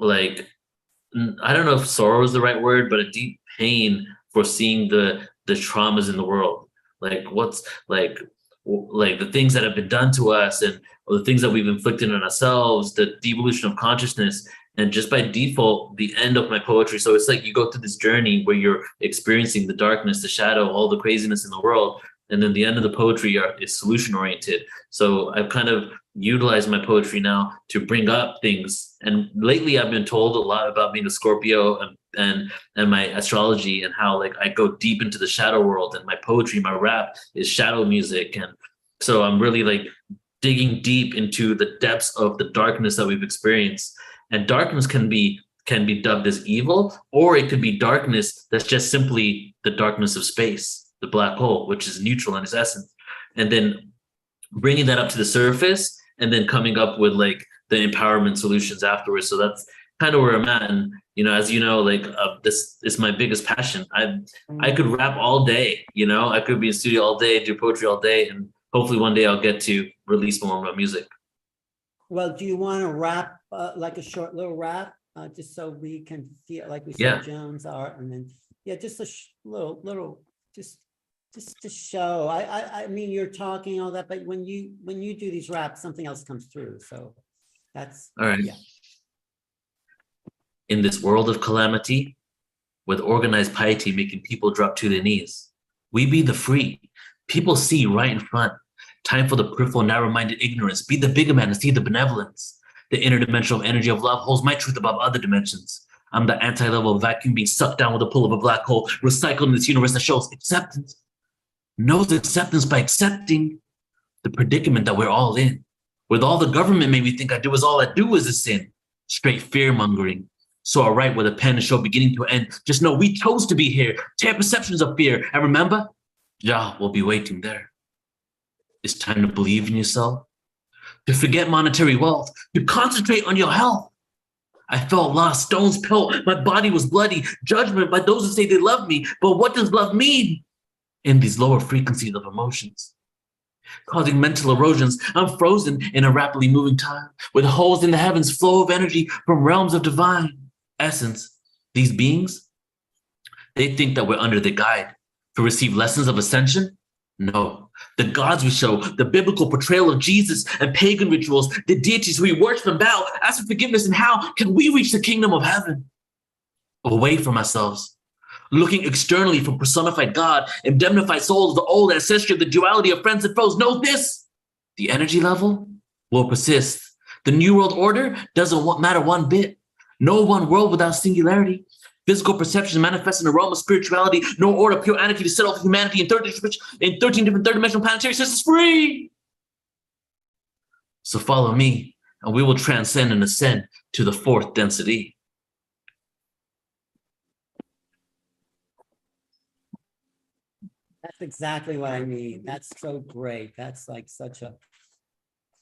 don't know if sorrow is the right word, but a deep pain for seeing the traumas in the world. The things that have been done to us, and or the things that we've inflicted on ourselves, the devolution of consciousness, and just by default, the end of my poetry. So it's like you go through this journey where you're experiencing the darkness, the shadow, all the craziness in the world, And then the end of the poetry is solution oriented. So I've kind of utilized my poetry now to bring up things. And lately I've been told a lot about being a Scorpio and my astrology, and how like I go deep into the shadow world, and my poetry, my rap is shadow music. And so I'm really like digging deep into the depths of the darkness that we've experienced. And darkness can be dubbed as evil, or it could be darkness that's just simply the darkness of space, the black hole, which is neutral in its essence. And then bringing that up to the surface, and then coming up with like the empowerment solutions afterwards. So that's kind of where I'm at. And, as you know, like this is my biggest passion. I could rap all day, I could be in studio all day, do poetry all day, and hopefully one day I'll get to release more of my music. Well, do you want to rap like a short little rap, just so we can feel like we saw Jones art, and then just a little, just to show. I mean, you're talking all that, but when you do these raps, something else comes through. So that's all right. Yeah. In this world of calamity, with organized piety making people drop to their knees, we be the free. People see right in front. Time for the peripheral, narrow-minded ignorance. Be the bigger man and see the benevolence. The interdimensional energy of love holds my truth above other dimensions. I'm the anti-level vacuum being sucked down with the pull of a black hole, recycled in this universe that shows acceptance. Knows acceptance by accepting the predicament that we're all in. With all the government made me think I do is all I do is a sin. Straight fear-mongering. So I write with a pen and show beginning to end. Just know we chose to be here. Tear perceptions of fear. And remember, Jah will be waiting there. It's time to believe in yourself, to forget monetary wealth, to concentrate on your health. I felt lost, stones pelt, my body was bloody, judgment by those who say they love me. But what does love mean? In these lower frequencies of emotions, causing mental erosions, I'm frozen in a rapidly moving time, with holes in the heavens, flow of energy from realms of divine essence. These beings, they think that we're under their guide to receive lessons of ascension. No, the gods we show, the biblical portrayal of Jesus and pagan rituals, the deities we worship and bow, ask for forgiveness, and how can we reach the kingdom of heaven? Away from ourselves, looking externally for personified God, indemnified souls, the old ancestry of the duality of friends and foes. Know this, the energy level will persist. The new world order doesn't matter one bit. No one world without singularity. Physical perception manifests in the realm of spirituality. No order, pure anarchy to settle for humanity in 13 different third-dimensional planetary systems free. So follow me, and we will transcend and ascend to the fourth density. That's exactly what I mean. That's so great. That's like such a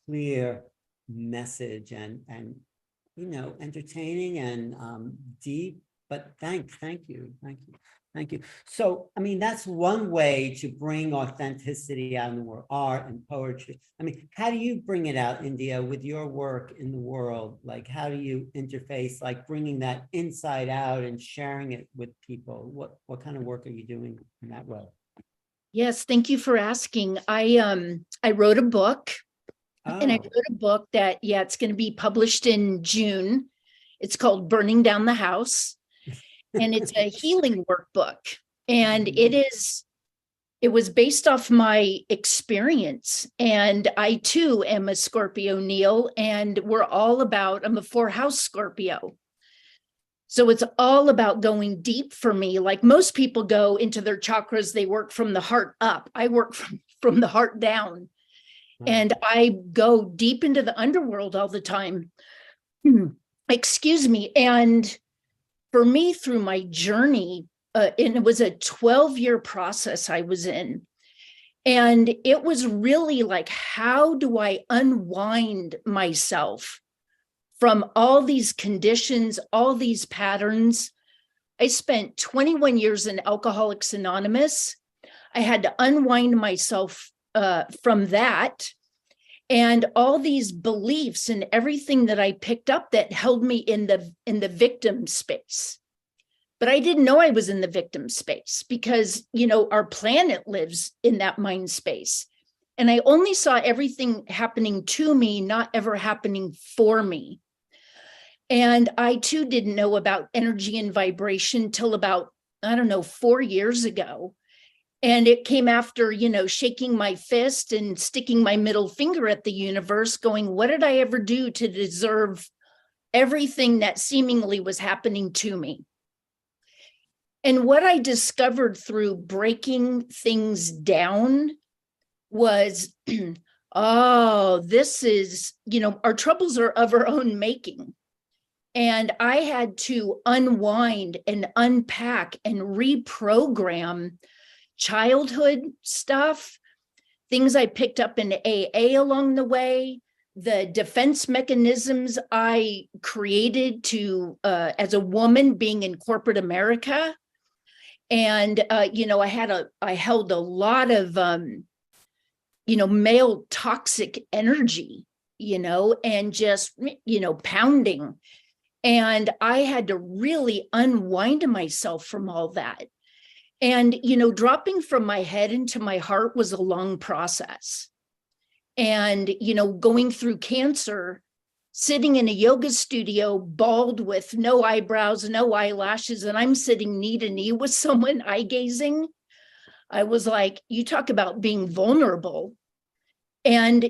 clear message, and entertaining and deep. But thank you. So, I mean, that's one way to bring authenticity out in the world, art and poetry. I mean, how do you bring it out, India, with your work in the world? Like, how do you interface, like bringing that inside out and sharing it with people? What kind of work are you doing in that way? Yes, thank you for asking. I wrote a book, and I wrote a book that, it's going to be published in June. It's called Burning Down the House. And it's a healing workbook. And it was based off my experience. And I too am a Scorpio, Neil, and I'm a 4-house Scorpio. So it's all about going deep for me. Like most people go into their chakras, they work from the heart up. I work from the heart down. And I go deep into the underworld all the time. Excuse me. And for me, through my journey, and it was a 12-year process I was in. And it was really like, how do I unwind myself from all these conditions, all these patterns? I spent 21 years in Alcoholics Anonymous. I had to unwind myself from that. And all these beliefs and everything that I picked up that held me in the victim space. But I didn't know I was in the victim space because, our planet lives in that mind space. And I only saw everything happening to me, not ever happening for me. And I too didn't know about energy and vibration till about, 4 years ago. And it came after, shaking my fist and sticking my middle finger at the universe, going, what did I ever do to deserve everything that seemingly was happening to me? And what I discovered through breaking things down was, oh, this is, our troubles are of our own making. And I had to unwind and unpack and reprogram childhood stuff, things I picked up in AA along the way, the defense mechanisms I created to, as a woman being in corporate America. And, I held a lot of, male toxic energy, and just, pounding. And I had to really unwind myself from all that. And, dropping from my head into my heart was a long process. And, going through cancer, sitting in a yoga studio, bald with no eyebrows, no eyelashes, and I'm sitting knee to knee with someone eye gazing. I was like, you talk about being vulnerable. And,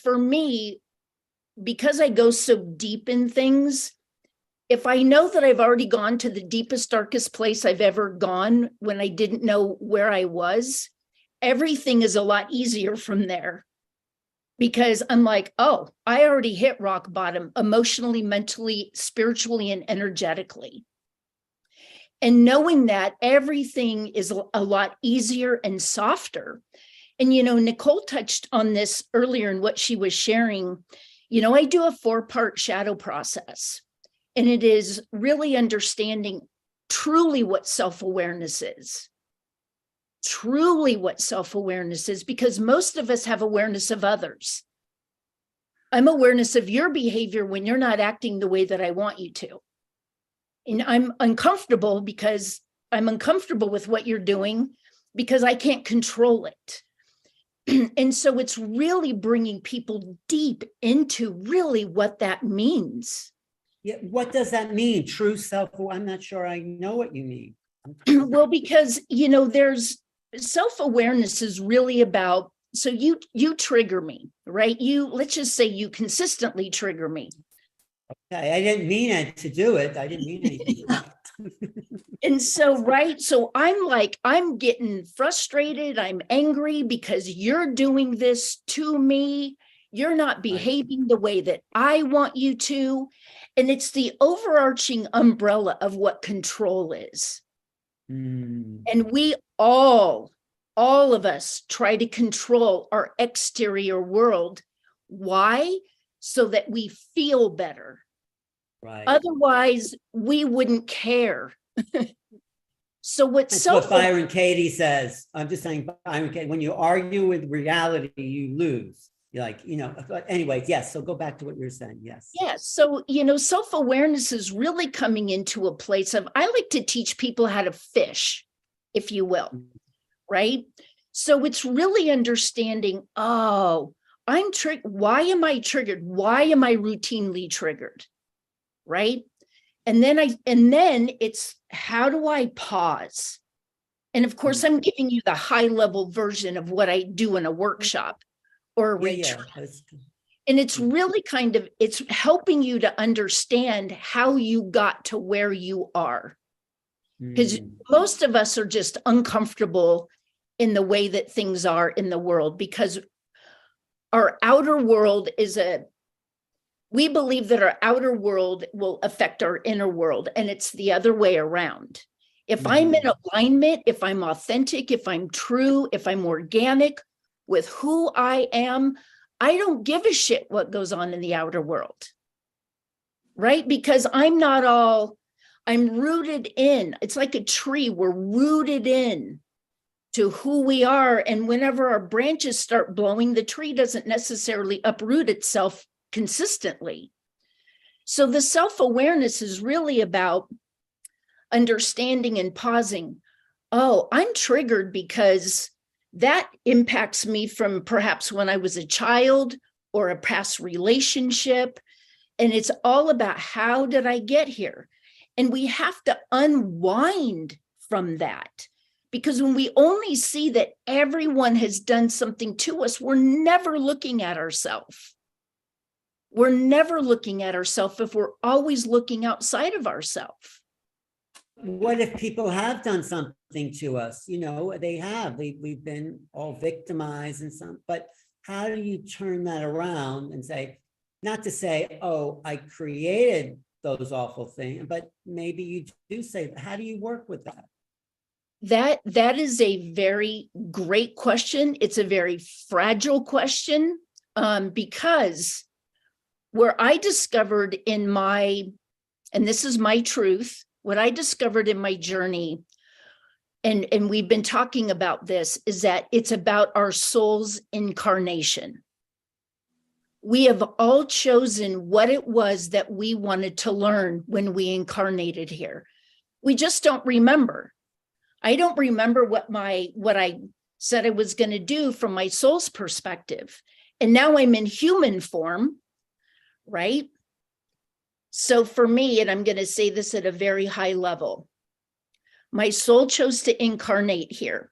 for me, because I go so deep in things, if I know that I've already gone to the deepest, darkest place I've ever gone when I didn't know where I was, everything is a lot easier from there. Because I'm like, oh, I already hit rock bottom emotionally, mentally, spiritually, and energetically. And knowing that everything is a lot easier and softer. And, Nicole touched on this earlier in what she was sharing. I do a 4-part shadow process. And it is really understanding truly what self-awareness is. Truly what self-awareness is, because most of us have awareness of others. I'm awareness of your behavior when you're not acting the way that I want you to. And I'm uncomfortable because I'm uncomfortable with what you're doing because I can't control it. And so it's really bringing people deep into really what that means. Yeah, what does that mean? True self? I'm not sure I know what you mean. Well, because, there's self-awareness is really about, so you trigger me, right? Let's just say you consistently trigger me. Okay, I didn't mean it to do it. I didn't mean anything. And so, right. So I'm getting frustrated. I'm angry because you're doing this to me. You're not behaving the way that I want you to. And it's the overarching umbrella of what control is. And we all of us try to control our exterior world. Why? So that we feel better. Right. Otherwise, we wouldn't care. So That's what Byron Katie says. I'm just saying, Byron Katie, when you argue with reality, you lose. You're like, but anyways, yes. So go back to what you're saying. Yes. Yes. So, self-awareness is really coming into a place of, I like to teach people how to fish, if you will, right? So it's really understanding, oh, I'm triggered. Why am I triggered? Why am I routinely triggered? Right? And then it's, how do I pause? And of course, I'm giving you the high level version of what I do in a workshop or a retreat. And it's really it's helping you to understand how you got to where you are. Because most of us are just uncomfortable in the way that things are in the world, because our outer world we believe that our outer world will affect our inner world, and it's the other way around. If I'm in alignment, if I'm authentic, if I'm true, if I'm organic with who I am, I don't give a shit what goes on in the outer world, right? Because I'm rooted in. It's like a tree. We're rooted in to who we are. And whenever our branches start blowing, the tree doesn't necessarily uproot itself consistently. So the self-awareness is really about understanding and pausing. Oh, I'm triggered because that impacts me from perhaps when I was a child or a past relationship. And it's all about, how did I get here? And we have to unwind from that, Because when we only see that everyone has done something to us, we're never looking at ourselves. We're never looking at ourselves if we're always looking outside of ourselves. What if people have done something to us? You know, they have. We've been all victimized and some, but how do you turn that around and say, not to say, oh, I created those awful things, but maybe you do say, how do you work with that? That is a very great question. It's a very fragile question, because where I discovered in my, and this is my truth, what I discovered in my journey, and we've been talking about this, is that it's about our soul's incarnation. We have all chosen what it was that we wanted to learn when we incarnated here. We just don't remember. I don't remember what I said I was going to do from my soul's perspective. And now I'm in human form, right? So for me, and I'm going to say this at a very high level, my soul chose to incarnate here.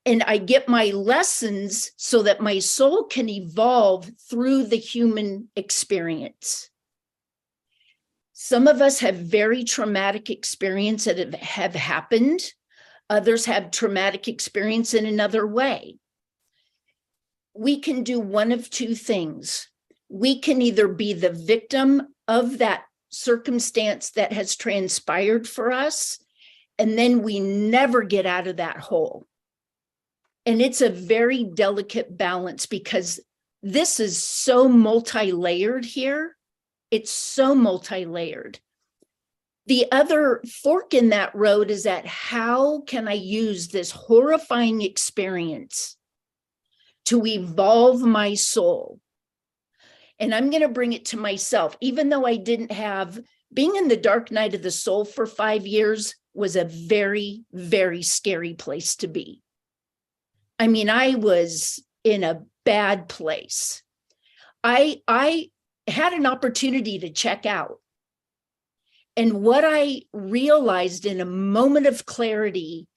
And I get my lessons so that my soul can evolve through the human experience. Some of us have very traumatic experiences that have happened. Others have traumatic experience in another way. We can do one of two things. We can either be the victim of that circumstance that has transpired for us, and then we never get out of that hole. And it's a very delicate balance because this is so multi-layered here. It's so multi-layered. The other fork in that road is that how can I use this horrifying experience to evolve my soul? And I'm going to bring it to myself, even though I didn't have, being in the dark night of the soul for 5 years was a very, very scary place to be. I mean, I was in a bad place. I had an opportunity to check out. And what I realized in a moment of clarity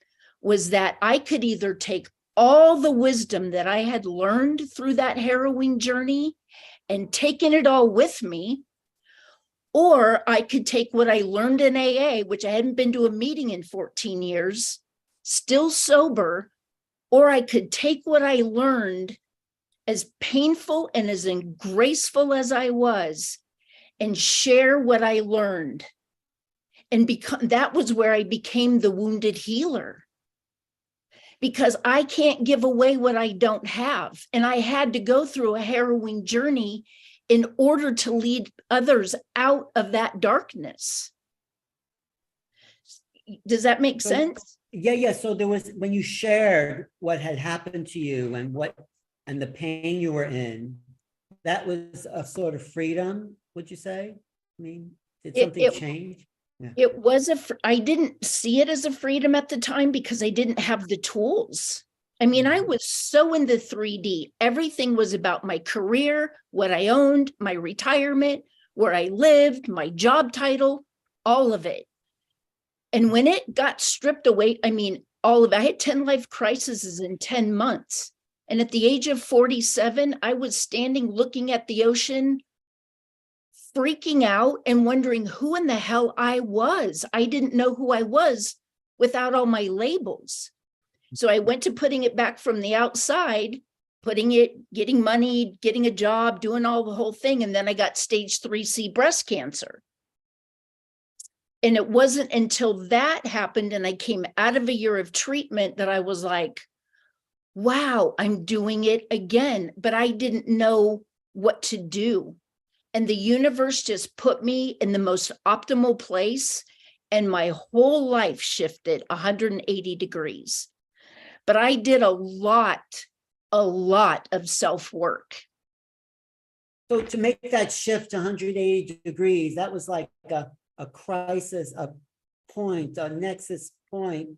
was that I could either take all the wisdom that I had learned through that harrowing journey and taken it all with me, or I could take what I learned in AA, which I hadn't been to a meeting in 14 years, still sober, or I could take what I learned, as painful and as graceful as I was, and share what I learned. And that was where I became the wounded healer. Because I can't give away what I don't have. And I had to go through a harrowing journey in order to lead others out of that darkness. Does that make sense? Yeah. So there was, when you shared what had happened to you and the pain you were in, that was a sort of freedom, would you say? I mean, did something change? Yeah. It was I didn't see it as a freedom at the time because I didn't have the tools. I mean, I was so in the 3D. Everything was about my career, what I owned, my retirement, where I lived, my job title, all of it. And when it got stripped away, I mean, all of it, I had 10 life crises in 10 months. And at the age of 47, I was standing looking at the ocean, freaking out and wondering who in the hell I was. I didn't know who I was without all my labels. So I went to putting it back from the outside, getting money, getting a job, doing all the whole thing. And then I got stage 3C breast cancer. And it wasn't until that happened and I came out of a year of treatment that I was like, wow, I'm doing it again. But I didn't know what to do. And the universe just put me in the most optimal place, and my whole life shifted 180 degrees. But I did a lot of self-work. So to make that shift 180 degrees, that was like a crisis, a point, a nexus point.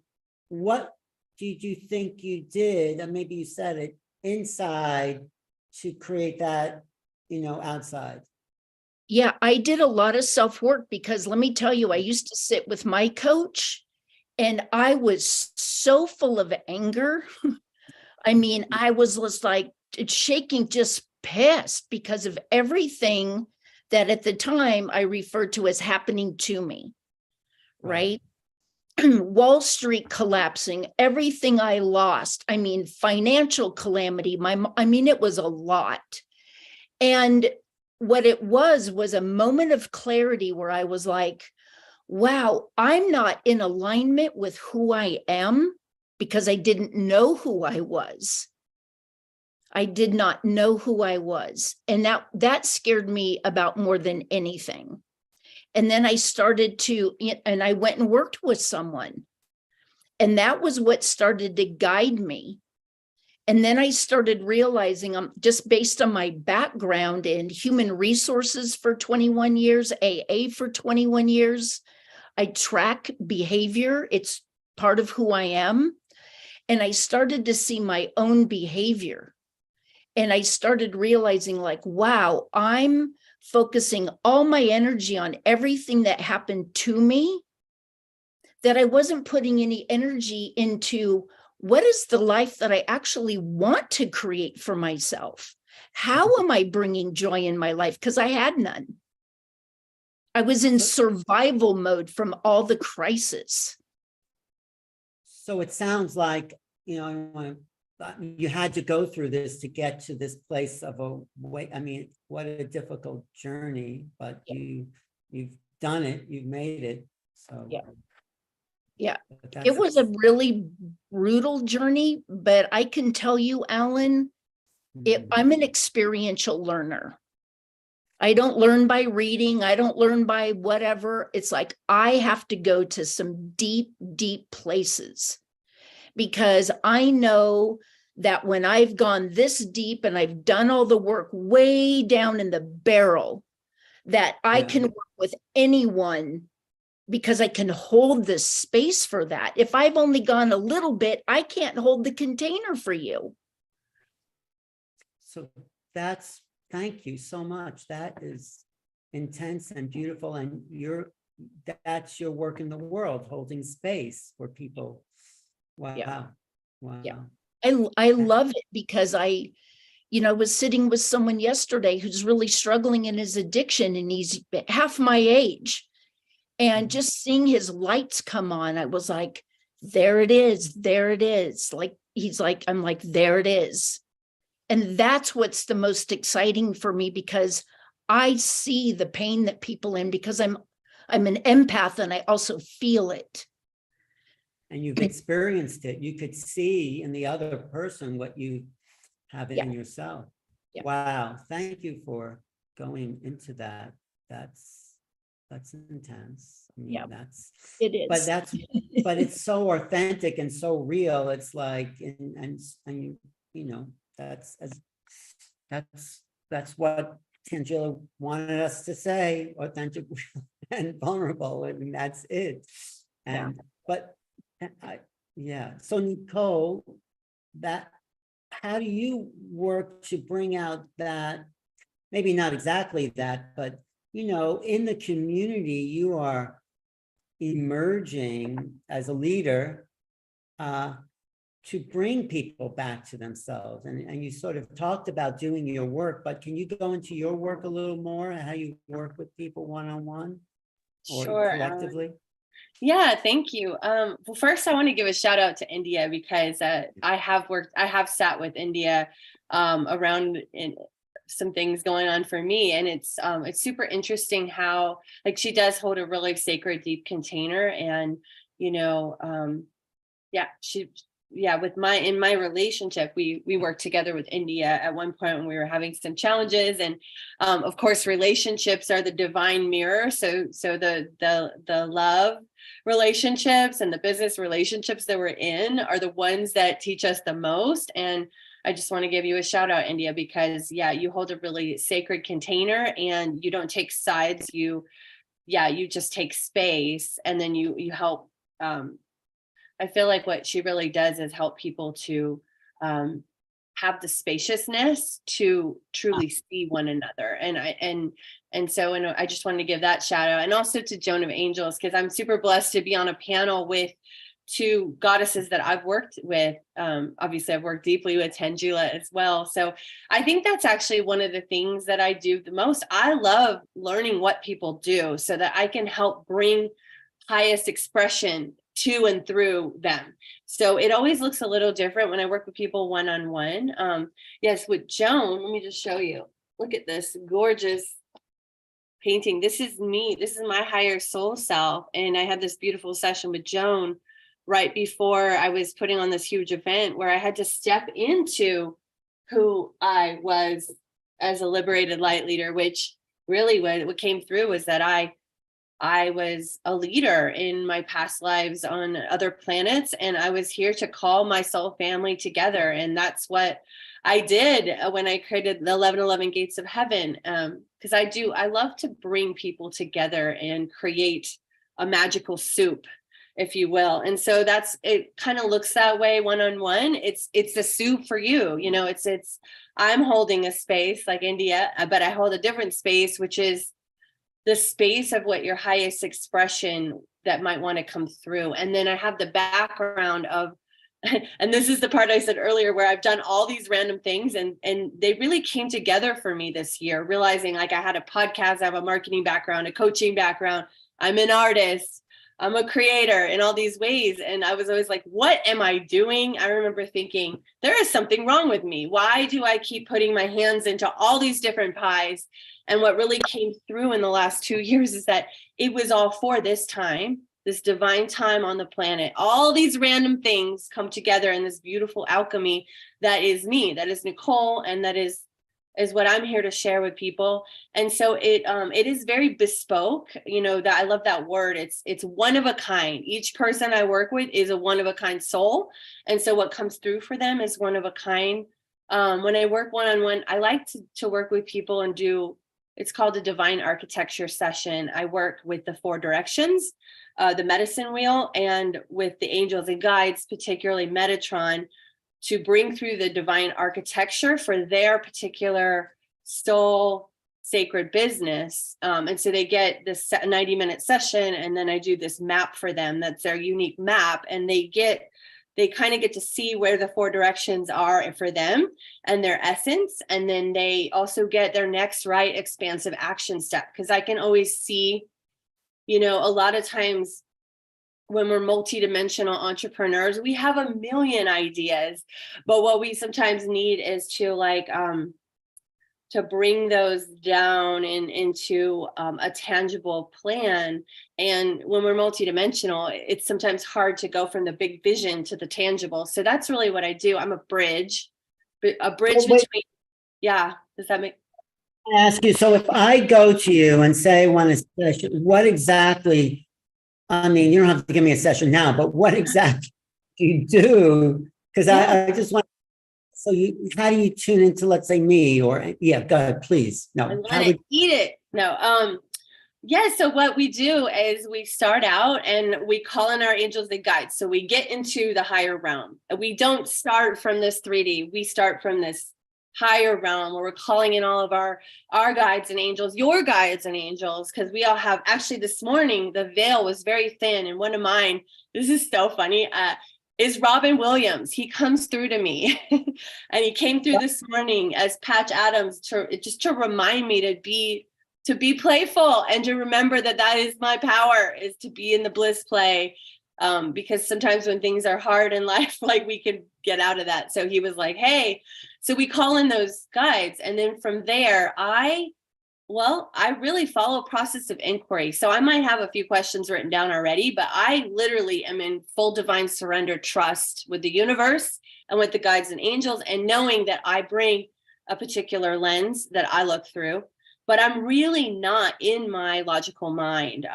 What did you think you did, and maybe you said it, inside to create that, outside? Yeah, I did a lot of self-work because let me tell you, I used to sit with my coach And I was so full of anger. I mean, I was just like shaking, just pissed because of everything that at the time I referred to as happening to me, right? Wall Street collapsing, everything I lost. I mean, financial calamity. It was a lot. And what it was a moment of clarity where I was like, wow, I'm not in alignment with who I am because I didn't know who I was. I did not know who I was. And that scared me about more than anything. And then I started and I went and worked with someone. And that was what started to guide me. And then I started realizing, just based on my background in human resources for 21 years, AA for 21 years, I track behavior. It's part of who I am. And I started to see my own behavior. And I started realizing like, wow, I'm focusing all my energy on everything that happened to me, that I wasn't putting any energy into what is the life that I actually want to create for myself? How am I bringing joy in my life? Because I had none. I was in survival mode from all the crisis. So it sounds like, you had to go through this to get to this place of a way. I mean, what a difficult journey, but you've done it, you've made it. So yeah, it was a really brutal journey, but I can tell you, Alan, I'm an experiential learner. I don't learn by reading. I don't learn by whatever. It's like I have to go to some deep, deep places because I know that when I've gone this deep and I've done all the work way down in the barrel, that I can work with anyone because I can hold this space for that. If I've only gone a little bit, I can't hold the container for you. So thank you so much. That is intense and beautiful. And that's your work in the world, holding space for people. Wow. Yeah. Wow. Yeah. I love it because I was sitting with someone yesterday who's really struggling in his addiction and he's half my age. And just seeing his lights come on, I was like, there it is. There it is. Like, I'm like, there it is. And that's what's the most exciting for me because I see the pain that people in because I'm an empath and I also feel it. And you've experienced it. You could see in the other person what you have in yourself. Yeah. Wow. Thank you for going into that. That's intense. I mean, it is. But it's so authentic and so real. It's like, and that's what Tangela wanted us to say, authentic and vulnerable. I mean, that's it. And so Nicole, how do you work to bring out that, maybe not exactly that, but in the community, you are emerging as a leader to bring people back to themselves. And you sort of talked about doing your work, but can you go into your work a little more, how you work with people one-on-one or collectively? Yeah, thank you. Well, first I want to give a shout out to India because I have sat with India around in some things going on for me. And it's super interesting how she does hold a really sacred, deep container. And, in my relationship, we worked together with India at one point when we were having some challenges. And of course, relationships are the divine mirror. So the love relationships and the business relationships that we're in are the ones that teach us the most. And I just want to give you a shout out, India, because you hold a really sacred container and you don't take sides. You just take space and then you help. I feel like what she really does is help people to have the spaciousness to truly see one another. And so I just wanted to give that shout out, and also to Joan of Angels, because I'm super blessed to be on a panel with two goddesses that I've worked with. Obviously, I've worked deeply with Tangela as well. So I think that's actually one of the things that I do the most. I love learning what people do so that I can help bring highest expression to and through them. So it always looks a little different when I work with people one-on-one. Yes, with Joan, let me just show you. Look at this gorgeous painting. This is me. This is my higher soul self. And I had this beautiful session with Joan right before I was putting on this huge event where I had to step into who I was as a liberated light leader, which really what came through was that I was a leader in my past lives on other planets, and I was here to call my soul family together. And that's what I did when I created the 1111 Gates of Heaven. Because I love to bring people together and create a magical soup, if you will. And so it kind of looks that way one-on-one. It's the soup for you. You know, I'm holding a space like India, but I hold a different space, which is the space of what your highest expression that might want to come through. And then I have the background of, and this is the part I said earlier, where I've done all these random things and they really came together for me this year, realizing like I had a podcast, I have a marketing background, a coaching background, I'm an artist, I'm a creator in all these ways. And I was always like, what am I doing? I remember thinking, there is something wrong with me. Why do I keep putting my hands into all these different pies? And what really came through in the last 2 years is that it was all for this time, this divine time on the planet. All these random things come together in this beautiful alchemy that is me, that is Nicole, and that is what I'm here to share with people. And so it is very bespoke, you know, that I love that word. It's one of a kind. Each person I work with is a one of a kind soul. And so what comes through for them is one of a kind. When I work one-on-one, I like to work with people and it's called a divine architecture session. I work with the 4 directions, the medicine wheel, and with the angels and guides, particularly Metatron, to bring through the divine architecture for their particular soul sacred business. And so they get this 90-minute session, and then I do this map for them. That's their unique map. And they kind of get to see where the 4 directions are for them and their essence. And then they also get their next right expansive action step. Because I can always see, you know, a lot of times when we're multidimensional entrepreneurs, we have a million ideas, but what we sometimes need is to bring those down into a tangible plan. And when we're multidimensional, it's sometimes hard to go from the big vision to the tangible. So that's really what I do. I'm a bridge between, yeah. Does that make? I ask you, so if I go to you and say I want a session, what exactly, I mean, you don't have to give me a session now, but what exactly do you do? Because I just want, so how do you tune into, let's say, me, or, yeah, go ahead, please. No. I want to eat it. No. Yeah, so what we do is we start out and we call in our angels and guides. So we get into the higher realm. We don't start from this 3D. We start from this higher realm where we're calling in all of our guides and angels, your guides and angels, because we all have, actually this morning, the veil was very thin. And one of mine, this is so funny, is Robin Williams. He comes through to me and he came through this morning as Patch Adams to remind me to be playful and to remember that is my power, is to be in the bliss play. Because sometimes when things are hard in life, like we can get out of that. So he was like, hey, so we call in those guides. And then from there, I really follow a process of inquiry. So I might have a few questions written down already, but I literally am in full divine surrender trust with the universe and with the guides and angels, and knowing that I bring a particular lens that I look through, but I'm really not in my logical mind.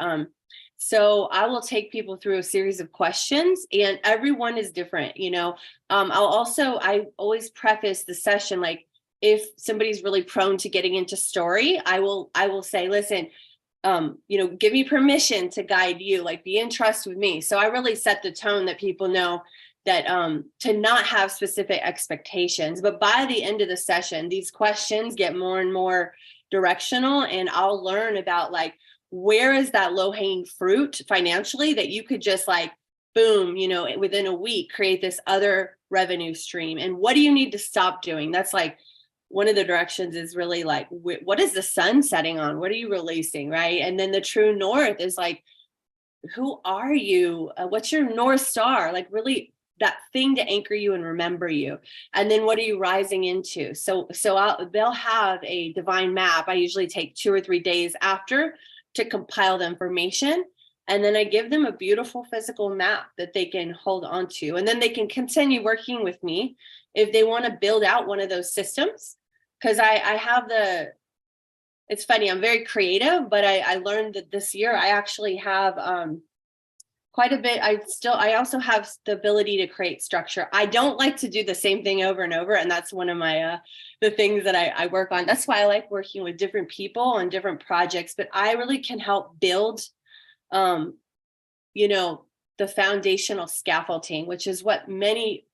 So I will take people through a series of questions, and everyone is different, you know. I always preface the session, like, if somebody's really prone to getting into story, I will say, listen, give me permission to guide you, like, be in trust with me. So I really set the tone that people know that to not have specific expectations. But by the end of the session, these questions get more and more directional, and I'll learn about, like, where is that low-hanging fruit financially that you could just, like, boom, you know, within a week, create this other revenue stream. And what do you need to stop doing? That's like one of the directions is really like, what is the sun setting on? What are you releasing, right? And then the true north is like, who are you? What's your North Star? Like really that thing to anchor you and remember you. And then what are you rising into? So they'll have a divine map. I usually take 2 or 3 days after to compile the information. And then I give them a beautiful physical map that they can hold on to. And then they can continue working with me if they want to build out one of those systems. Because I have it's funny, I'm very creative, but I learned that this year I actually have quite a bit. I also have the ability to create structure. I don't like to do the same thing over and over. And that's one of my, the things that I work on. That's why I like working with different people on different projects, but I really can help build, you know, the foundational scaffolding, which is what many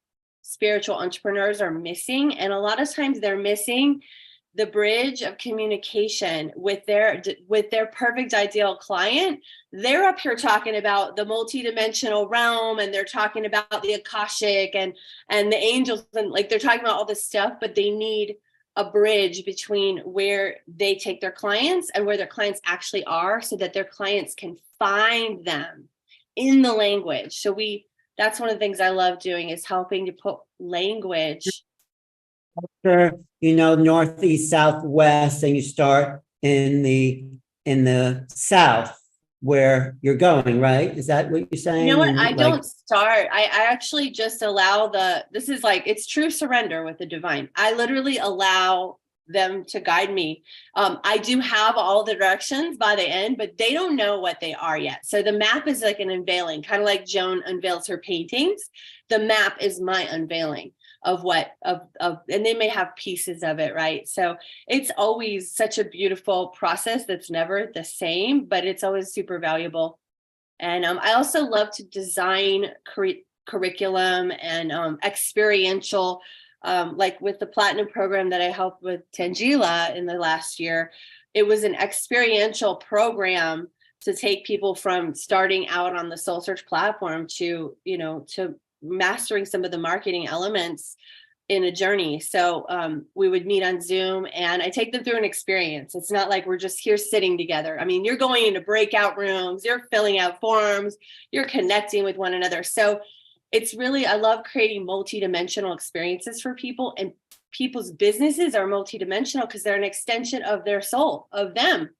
spiritual entrepreneurs are missing. And a lot of times they're missing the bridge of communication with their perfect ideal client. They're up here talking about the multidimensional realm, and they're talking about the Akashic and the angels, and like they're talking about all this stuff, but they need a bridge between where they take their clients and where their clients actually are, so that their clients can find them in the language. So that's one of the things I love doing, is helping to put language. After, you know, northeast, southwest, and you start in the south where you're going, right? Is that what you're saying? You know what? And I don't start. I actually just allow this is like, it's true surrender with the divine. I literally allow them to guide me. I do have all the directions by the end, but they don't know what they are yet. So the map is like an unveiling, kind of like Joan unveils her paintings. The map is my unveiling of and they may have pieces of it, right? So it's always such a beautiful process that's never the same, but it's always super valuable. And I also love to design curriculum and experiential, like with the platinum program that I helped with Tangela in the last year. It was an experiential program to take people from starting out on the Soul Search platform to, you know, to mastering some of the marketing elements in a journey. So we would meet on Zoom, and I take them through an experience. It's not like we're just here sitting together. I mean, you're going into breakout rooms, you're filling out forms, you're connecting with one another. So it's really, I love creating multidimensional experiences for people, and people's businesses are multidimensional because they're an extension of their soul, of them.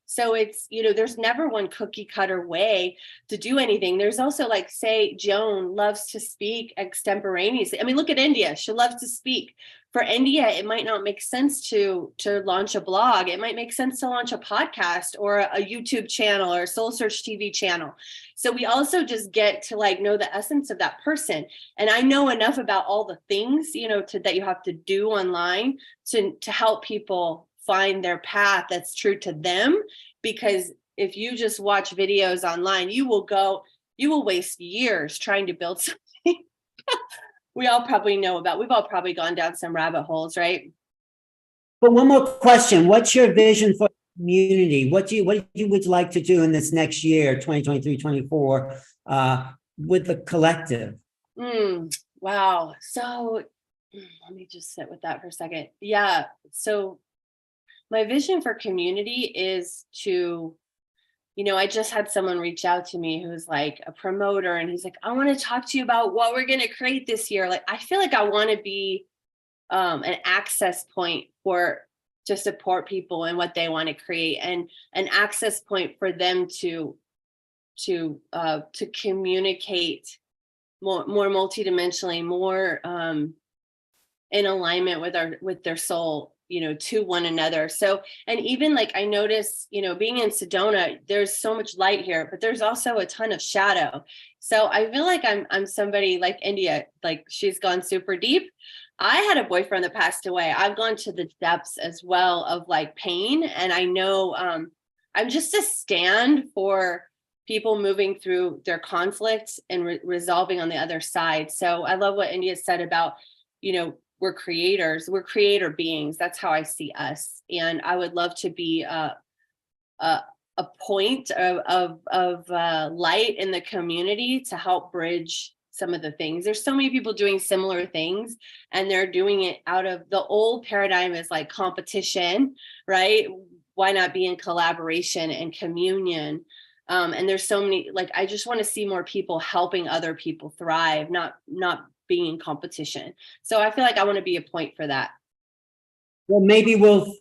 So it's, you know, there's never one cookie cutter way to do anything. There's also, like, say, Joan loves to speak extemporaneously. I mean, look at India. She loves to speak. For India, it might not make sense to launch a blog. It might make sense to launch a podcast or a YouTube channel or a Soul Search TV channel. So we also just get to like know the essence of that person. And I know enough about all the things, you know, that you have to do online to help people find their path that's true to them. Because if you just watch videos online, you will waste years trying to build something we all probably know about. We've all probably gone down some rabbit holes, right? But one more question. What's your vision for the community? What would you like to do in this next year, 2023, 24, with the collective? Wow. So let me just sit with that for a second. Yeah. So my vision for community is to, you know, I just had someone reach out to me who's like a promoter, and he's like, I want to talk to you about what we're going to create this year. Like, I feel like I want to be an access point to support people and what they want to create, and an access point for them to communicate more multidimensionally, more in alignment with their soul, you know, to one another. So, and even like I notice, you know, being in Sedona, there's so much light here, but there's also a ton of shadow. So I feel like I'm somebody like India, like she's gone super deep. I had a boyfriend that passed away. I've gone to the depths as well of like pain. And I know I'm just a stand for people moving through their conflicts and resolving on the other side. So I love what India said about, you know, we're creators, we're creator beings. That's how I see us. And I would love to be a point of light in the community to help bridge some of the things. There's so many people doing similar things, and they're doing it out of the old paradigm is like competition, right? Why not be in collaboration and communion? And there's so many, like, I just want to see more people helping other people thrive, not being in competition. So I feel like I want to be a point for that. Well, maybe well,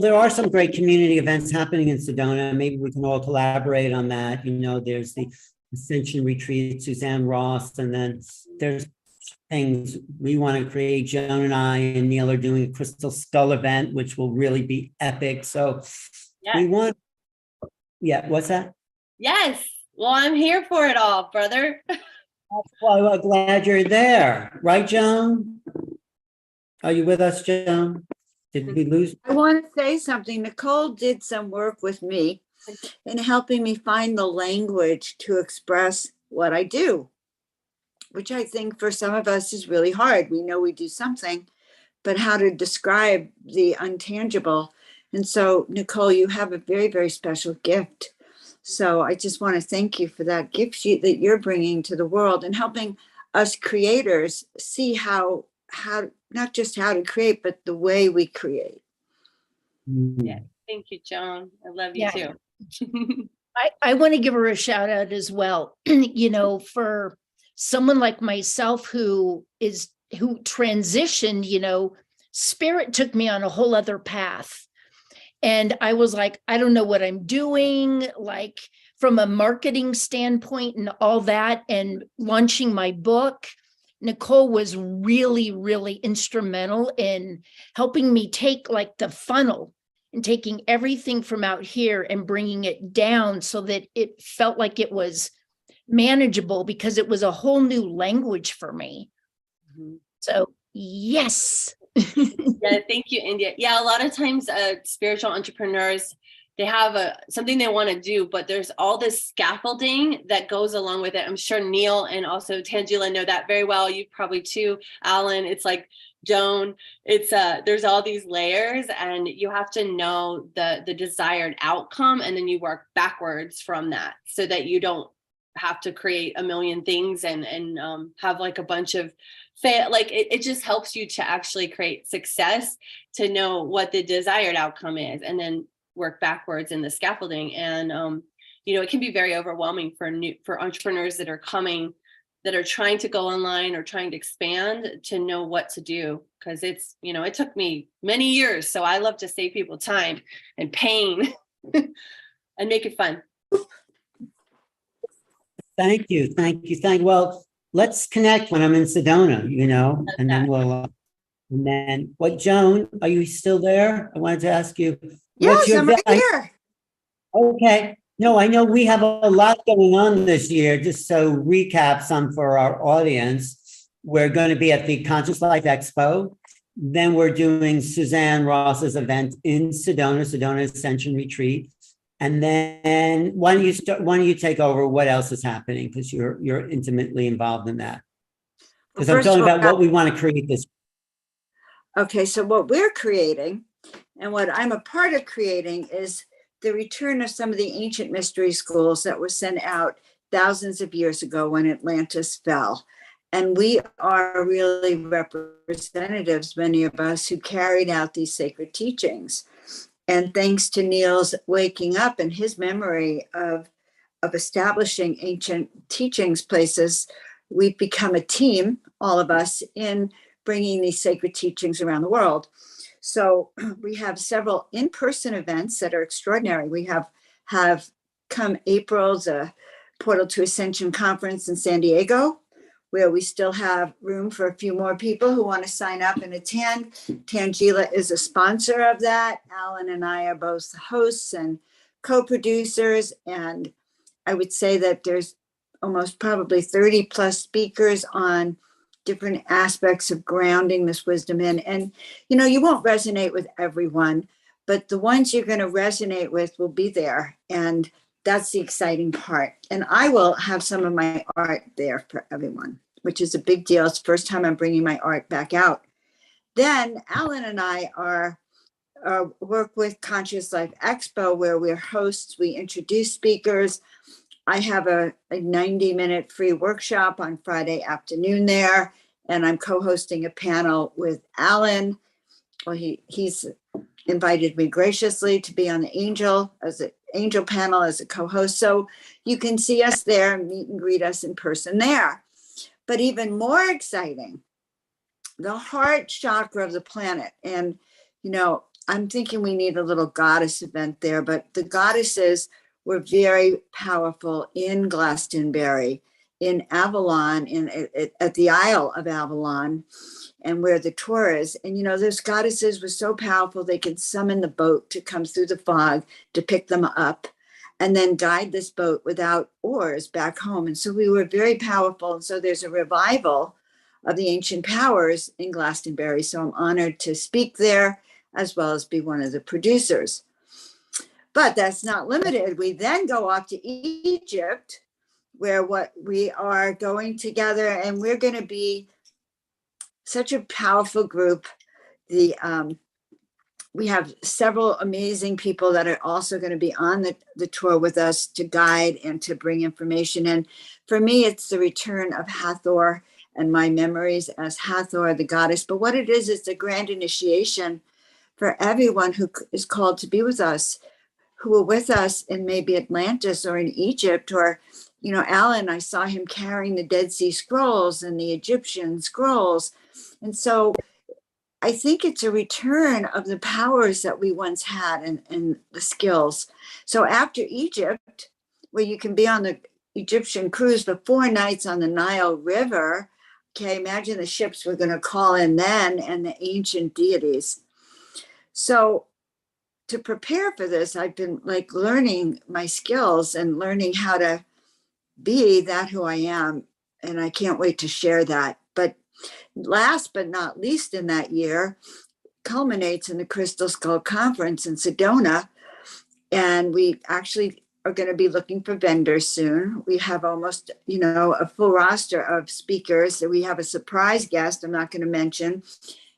there are some great community events happening in Sedona. Maybe we can all collaborate on that. You know, there's the Ascension Retreat, Suzanne Ross, and then there's things we want to create. Joan and I and Neil are doing a Crystal Skull event, which will really be epic. So we want, what's that? Yes. Well, I'm here for it all, brother. Well, I'm glad you're there. Right, Joan? Are you with us, Joan? Did we lose? I want to say something. Nicole did some work with me in helping me find the language to express what I do, which I think for some of us is really hard. We know we do something, but how to describe the untangible. And so, Nicole, you have a very, very special gift. So I just want to thank you for that gift that you're bringing to the world and helping us creators see how not just how to create, but the way we create. Yeah. Thank you, Joan. I love you too. I want to give her a shout out as well. You know, for someone like myself who transitioned, you know, spirit took me on a whole other path. And I was like, I don't know what I'm doing, like from a marketing standpoint and all that, and launching my book. Nicole was really, really instrumental in helping me take like the funnel and taking everything from out here and bringing it down so that it felt like it was manageable, because it was a whole new language for me. Mm-hmm. So, yes. Yeah, thank you, India. Yeah, a lot of times spiritual entrepreneurs, they have something they want to do, but there's all this scaffolding that goes along with it. I'm sure Neil and also Tangela know that very well. You probably too, Alan. It's like Joan. It's there's all these layers, and you have to know the desired outcome, and then you work backwards from that so that you don't have to create a million things and have like a bunch of fail. Like it just helps you to actually create success, to know what the desired outcome is, and then work backwards in the scaffolding. And you know, it can be very overwhelming for entrepreneurs that are trying to go online or trying to expand, to know what to do, because it's, you know, it took me many years. So I love to save people time and pain and make it fun. Thank you. Well, let's connect when I'm in Sedona, you know, and then what, Joan, are you still there? I wanted to ask you. Yes, I'm right here. Okay. No, I know we have a lot going on this year. Just so recap some for our audience. We're going to be at the Conscious Life Expo. Then we're doing Suzanne Ross's event in Sedona Ascension Retreat. And then why don't you take over what else is happening? Because you're intimately involved in that. Because I'm talking about what we want to create this. Okay, so what we're creating and what I'm a part of creating is the return of some of the ancient mystery schools that were sent out thousands of years ago when Atlantis fell. And we are really representatives, many of us, who carried out these sacred teachings. And thanks to Neil's waking up and his memory of establishing ancient teachings places, we've become a team, all of us, in bringing these sacred teachings around the world. So we have several in-person events that are extraordinary. We have come April, the Portal to Ascension Conference in San Diego, where we still have room for a few more people who want to sign up and attend. Tangela is a sponsor of that. Alan and I are both hosts and co-producers. And I would say that there's almost probably 30 plus speakers on different aspects of grounding this wisdom in. And, you know, you won't resonate with everyone, but the ones you're going to resonate with will be there. And that's the exciting part. And I will have some of my art there for everyone, which is a big deal. It's the first time I'm bringing my art back out. Then Alan and I are work with Conscious Life Expo, where we're hosts, we introduce speakers. I have a 90-minute free workshop on Friday afternoon there, and I'm co-hosting a panel with Alan. Well, he's invited me graciously to be on the angel panel as a co-host. So you can see us there and meet and greet us in person there. But even more exciting, the heart chakra of the planet. And, you know, I'm thinking we need a little goddess event there, but the goddesses were very powerful in Glastonbury, in Avalon, at the Isle of Avalon, and where the tour is. And, you know, those goddesses were so powerful, they could summon the boat to come through the fog to pick them up and then guide this boat without oars back home. And so we were very powerful. And so there's a revival of the ancient powers in Glastonbury. So I'm honored to speak there as well as be one of the producers. But that's not limited. We then go off to Egypt, where what we are going together, and we're going to be such a powerful group. We have several amazing people that are also going to be on the tour with us to guide and to bring information. And for me, it's the return of Hathor and my memories as Hathor, the goddess. But what it is, it's a grand initiation for everyone who is called to be with us, who were with us in maybe Atlantis or in Egypt, or, you know, Alan, I saw him carrying the Dead Sea Scrolls and the Egyptian scrolls. And so I think it's a return of the powers that we once had and the skills. So after Egypt, where you can be on the Egyptian cruise for 4 nights on the Nile River, okay, imagine the ships we're going to call in then and the ancient deities. So to prepare for this, I've been like learning my skills and learning how to be that who I am. And I can't wait to share that. But last but not least in that year culminates in the Crystal Skull Conference in Sedona. And we actually are going to be looking for vendors soon. We have almost, you know, a full roster of speakers. So we have a surprise guest I'm not going to mention.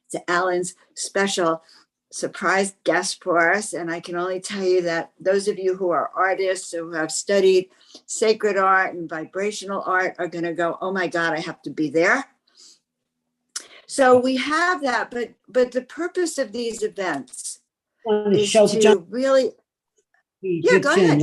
It's Alan's special surprise guest for us. And I can only tell you that those of you who are artists or who have studied sacred art and vibrational art are going to go, oh my God, I have to be there. So we have that, but the purpose of these events is to really, yeah, go ahead.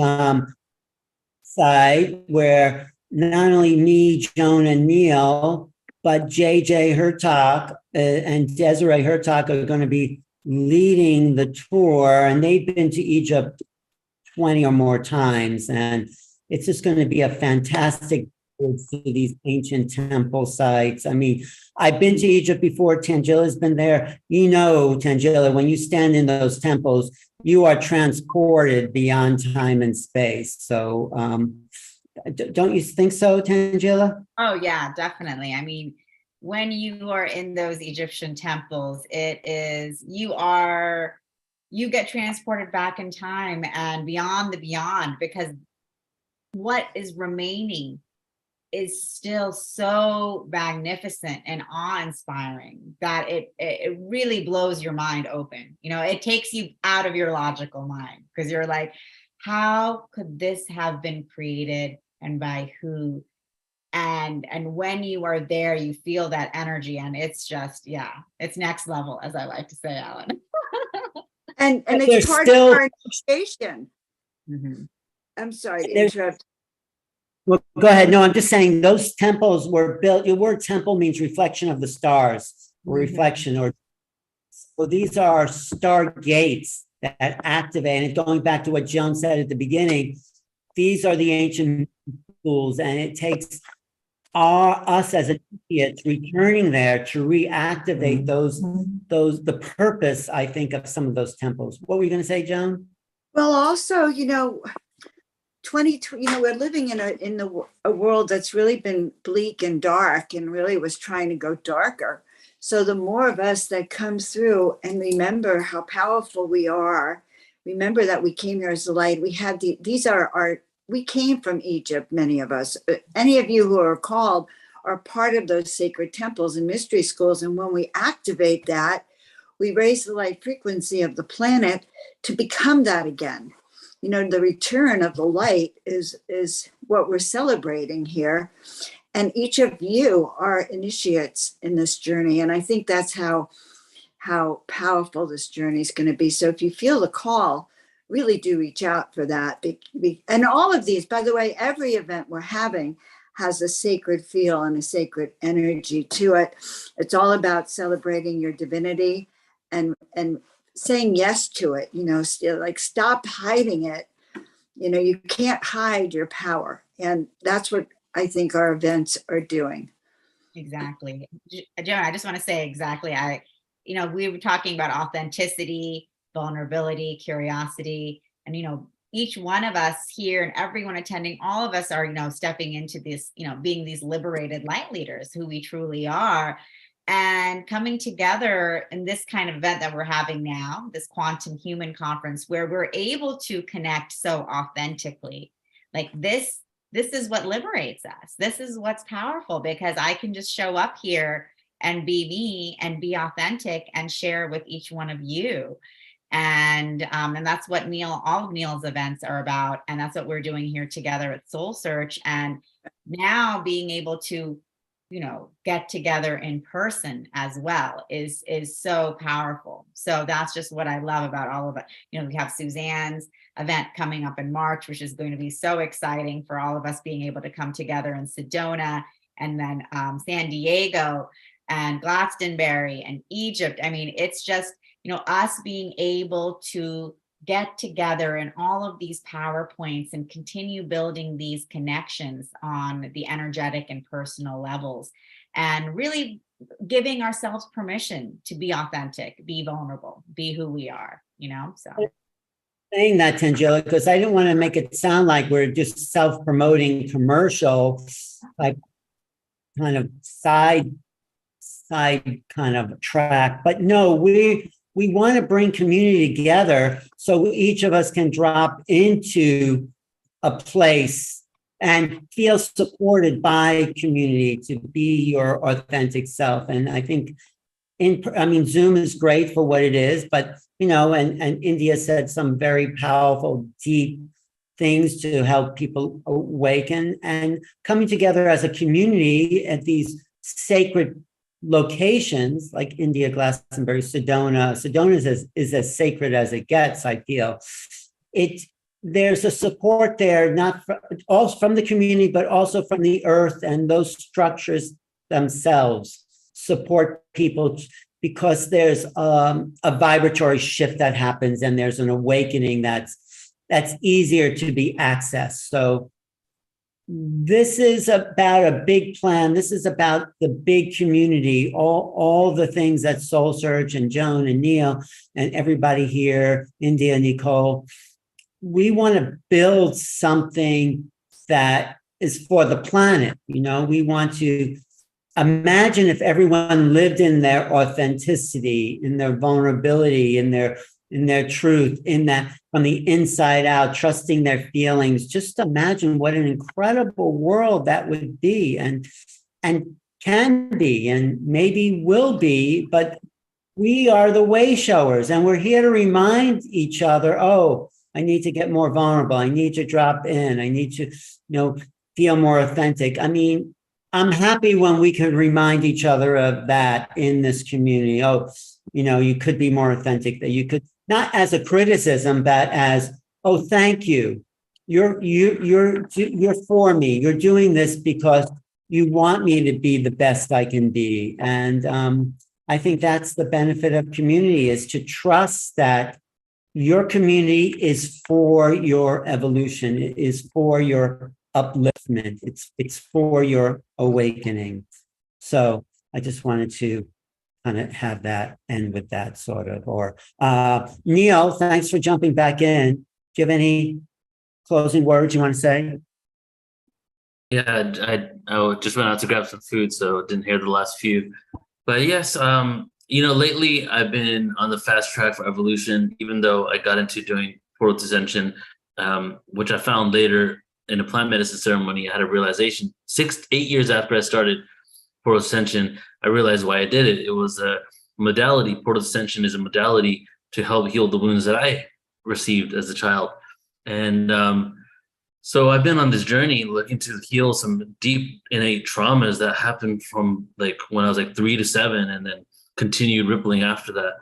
Side where not only me, Joan, and Neil, but JJ Hertog and Desiree Hertog are going to be leading the tour, and they've been to Egypt 20 or more times, and it's just going to be a fantastic to these ancient temple sites. I mean, I've been to Egypt before. Tangila's been there. You know, Tangila, when you stand in those temples, you are transported beyond time and space. So don't you think so, Tangila? Oh yeah, definitely. I mean, when you are in those Egyptian temples, you get transported back in time and beyond the beyond, because what is remaining is still so magnificent and awe-inspiring that it really blows your mind open. You know, it takes you out of your logical mind, because you're like, how could this have been created and by who? And when you are there, you feel that energy, and it's just, yeah, it's next level, as I like to say, Alan. and it's part of our initiation. Mm-hmm. I'm sorry to interrupt. Well, go ahead. No, I'm just saying those temples were built. Your word temple means reflection of the stars, or reflection, or so these are star gates that activate. And going back to what Joan said at the beginning, these are the ancient schools, and it takes us as initiates returning there to reactivate the purpose, I think, of some of those temples. What were you going to say, Joan? Well, also, you know, we're living in a world that's really been bleak and dark, and really was trying to go darker. So the more of us that come through and remember how powerful we are, remember that we came here as the light. We had we came from Egypt, many of us. Any of you who are called are part of those sacred temples and mystery schools. And when we activate that, we raise the light frequency of the planet to become that again. You know, the return of the light is what we're celebrating here. And each of you are initiates in this journey. And I think that's how powerful this journey is going to be. So if you feel the call, really do reach out for that. And all of these, by the way, every event we're having has a sacred feel and a sacred energy to it. It's all about celebrating your divinity and saying yes to it, you know, still, like, stop hiding it. You know, you can't hide your power. And that's what I think our events are doing. Exactly. Joan, I just want to say exactly. We were talking about authenticity, vulnerability, curiosity, and, you know, each one of us here and everyone attending, all of us are, you know, stepping into this, you know, being these liberated light leaders, who we truly are, and coming together in this kind of event that we're having now, this Quantum Human Conference, where we're able to connect so authentically. Like this is what liberates us. This is what's powerful, because I can just show up here and be me and be authentic and share with each one of you. And that's what all of Neil's events are about. And that's what we're doing here together at Soul Search. And now being able to, you know, get together in person as well is so powerful. So that's just what I love about all of it. You know, we have Suzanne's event coming up in March, which is going to be so exciting for all of us being able to come together in Sedona, and then San Diego and Glastonbury and Egypt. I mean, it's just, you know, us being able to get together in all of these PowerPoints and continue building these connections on the energetic and personal levels, and really giving ourselves permission to be authentic, be vulnerable, be who we are, you know, so. Saying that, Tangela, because I didn't want to make it sound like we're just self-promoting commercial, like kind of side kind of track. But no, we want to bring community together so each of us can drop into a place and feel supported by community to be your authentic self. And I think Zoom is great for what it is, but, you know, and India said some very powerful, deep things to help people awaken, and coming together as a community at these sacred locations like India, Glastonbury, Sedona. Sedona is as sacred as it gets, I feel. There's a support there, not from the community, but also from the earth, and those structures themselves support people, because there's a vibratory shift that happens, and there's an awakening that's easier to be accessed. So this is about a big plan. This is about the big community, all the things that Soul Search and Joan and Neil and everybody here, India, Nicole, we want to build something that is for the planet. You know, we want to imagine if everyone lived in their authenticity, in their vulnerability, in their truth, in that from the inside out, trusting their feelings. Just imagine what an incredible world that would be, and can be, and maybe will be. But we are the way showers, and we're here to remind each other, oh, I need to get more vulnerable. I need to drop in. I need to, feel more authentic. I mean, I'm happy when we can remind each other of that in this community. Oh, you could be more authentic, that you could, not as a criticism, but as, oh, thank you. You're for me. You're doing this because you want me to be the best I can be. And I think that's the benefit of community, is to trust that your community is for your evolution, it is for your upliftment, it's for your awakening. So I just wanted to kind of have that end with that sort of. Or Neil, thanks for jumping back in. Do you have any closing words you want to say? Yeah, I just went out to grab some food, so didn't hear the last few. But yes, lately I've been on the fast track for evolution, even though I got into doing portal ascension, which I found later in a plant medicine ceremony. I had a realization 8 years after I started portal ascension. I realized why I did it. It was modality, portal ascension is a modality to help heal the wounds that I received as a child. And so I've been on this journey looking to heal some deep innate traumas that happened from like when I was like 3 to 7 and then continued rippling after that.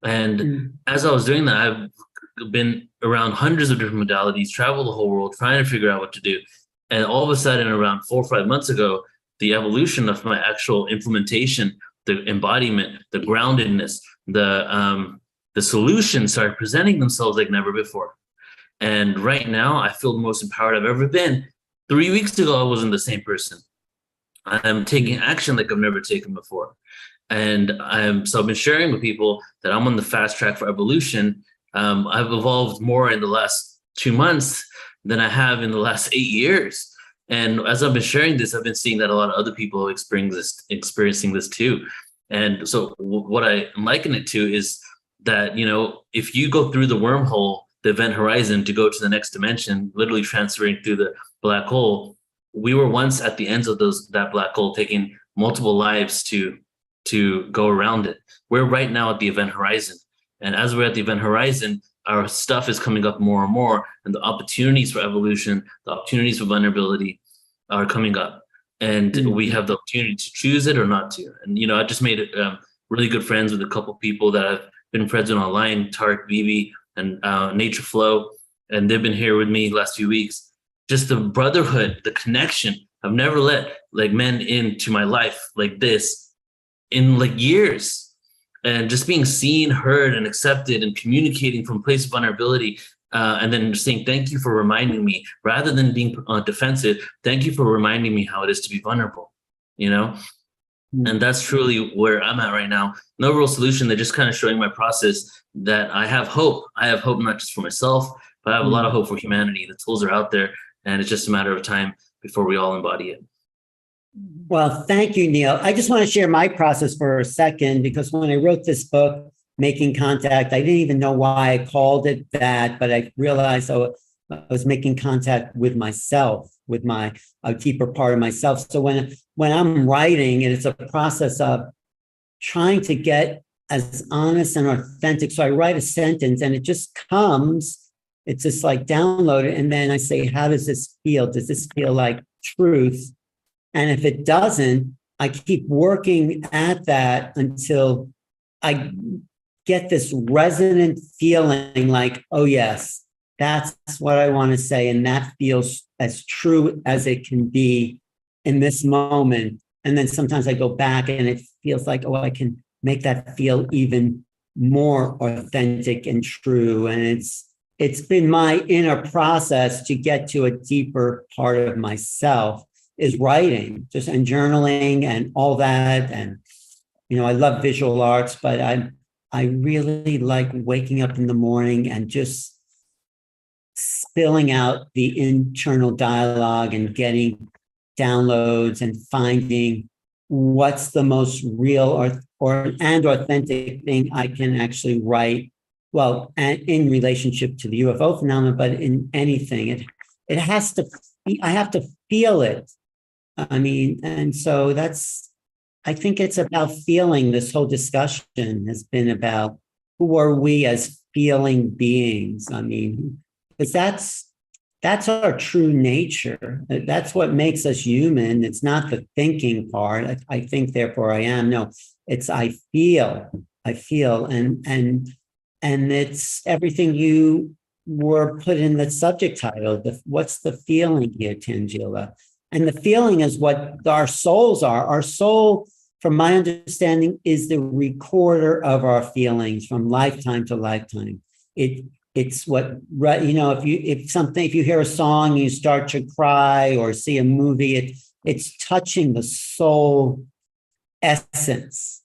And as I was doing that, I've been around hundreds of different modalities, traveled the whole world, trying to figure out what to do. And all of a sudden, around 4 or 5 months ago, the evolution of my actual implementation, the embodiment, the groundedness, the solutions started presenting themselves like never before. And right now, I feel the most empowered I've ever been. 3 weeks ago, I wasn't the same person. I'm taking action like I've never taken before. And I've been sharing with people that I'm on the fast track for evolution. I've evolved more in the last 2 months than I have in the last 8 years. And as I've been sharing this, I've been seeing that a lot of other people are experiencing this too. And so what I liken it to is that, you know, if you go through the wormhole, the event horizon, to go to the next dimension, literally transferring through the black hole, we were once at the ends of that black hole, taking multiple lives to go around it. We're right now at the event horizon. And as we're at the event horizon, our stuff is coming up more and more, and the opportunities for evolution, the opportunities for vulnerability are coming up. And we have the opportunity to choose it or not to. And, you know, I just made really good friends with a couple people that I've been friends with online, Tarek, Vivi, and Nature Flow. And they've been here with me the last few weeks. Just the brotherhood, the connection. I've never let like men into my life like this in like years. And just being seen, heard, and accepted, and communicating from a place of vulnerability, and then saying, thank you for reminding me, rather than being defensive, thank you for reminding me how it is to be vulnerable, you know? And that's truly where I'm at right now. No real solution. They're just kind of showing my process that I have hope. I have hope not just for myself, but I have a lot of hope for humanity. The tools are out there, and it's just a matter of time before we all embody it. Well, thank you, Neil. I just want to share my process for a second, because when I wrote this book, Making Contact, I didn't even know why I called it that, but I realized I was making contact with myself, with a deeper part of myself. So when I'm writing, and it's a process of trying to get as honest and authentic. So I write a sentence and it just comes, it's just like downloaded. And then I say, how does this feel? Does this feel like truth? And if it doesn't, I keep working at that until I get this resonant feeling like, oh, yes, that's what I want to say. And that feels as true as it can be in this moment. And then sometimes I go back and it feels like, oh, I can make that feel even more authentic and true. And it's been my inner process to get to a deeper part of myself, is writing, just and journaling and all that. And, you know, I love visual arts, but I really like waking up in the morning and just spilling out the internal dialogue and getting downloads and finding what's the most real and authentic thing I can actually write. Well, and in relationship to the UFO phenomenon, but in anything, it has to, I have to feel it. I mean, and so I think it's about feeling. This whole discussion has been about who are we as feeling beings? I mean, because that's our true nature. That's what makes us human. It's not the thinking part. I think, therefore I am. No, it's I feel, and it's everything you were put in the subject title. What's the feeling here, Tangela? And the feeling is what our souls are. Our soul, from my understanding, is the recorder of our feelings from lifetime to lifetime. It's what, you know, if you hear a song, you start to cry, or see a movie, it's touching the soul essence,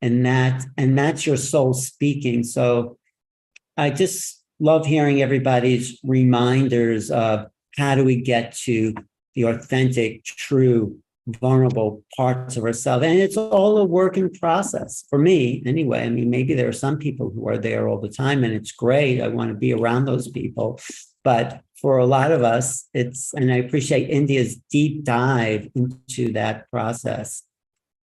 and that's your soul speaking. So I just love hearing everybody's reminders of how do we get to the authentic, true, vulnerable parts of ourselves. And it's all a working process for me anyway. I mean, maybe there are some people who are there all the time, and it's great. I want to be around those people. But for a lot of us, and I appreciate India's deep dive into that process.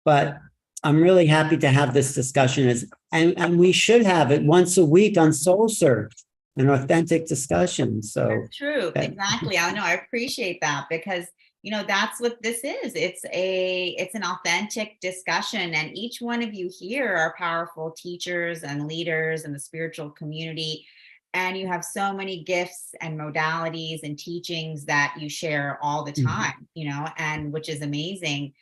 But I'm really happy to have this discussion and we should have it once a week on Soul Search, an authentic discussion. So That's true. that- Exactly. I know. I appreciate that because, that's what this is. It's an authentic discussion, and each one of you here are powerful teachers and leaders in the spiritual community. And you have so many gifts and modalities and teachings that you share all the time, and which is amazing.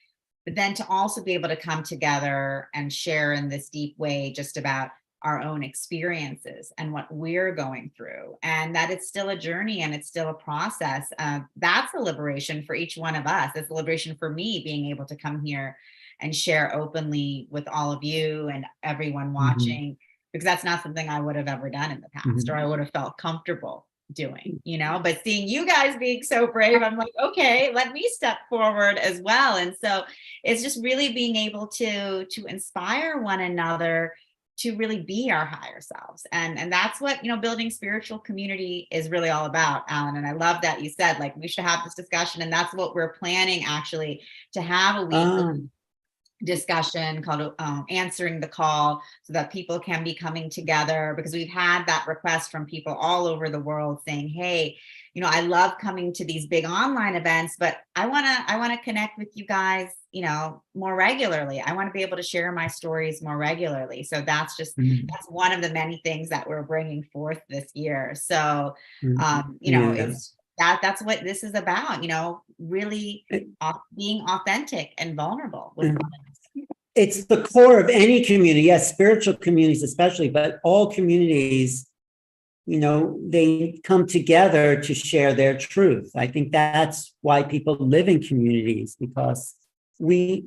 But then to also be able to come together and share in this deep way just about our own experiences and what we're going through, and that it's still a journey and it's still a process. That's a liberation for each one of us. It's a liberation for me being able to come here and share openly with all of you and everyone watching, because that's not something I would have ever done in the past, or I would have felt comfortable doing, but seeing you guys being so brave, I'm like, okay, let me step forward as well. And so it's just really being able to inspire one another to really be our higher selves. And that's what, building spiritual community is really all about, Alan. And I love that you said, like, we should have this discussion. And that's what we're planning, actually, to have a weekly discussion called Answering the Call, so that people can be coming together, because we've had that request from people all over the world saying, hey, I love coming to these big online events, but I want to connect with you guys, more regularly. I want to be able to share my stories more regularly. So that's that's one of the many things that we're bringing forth this year. So, it's that's what this is about, really being authentic and vulnerable with one another. It's the core of any community, yes, spiritual communities especially, but all communities, they come together to share their truth. I think that's why people live in communities, because we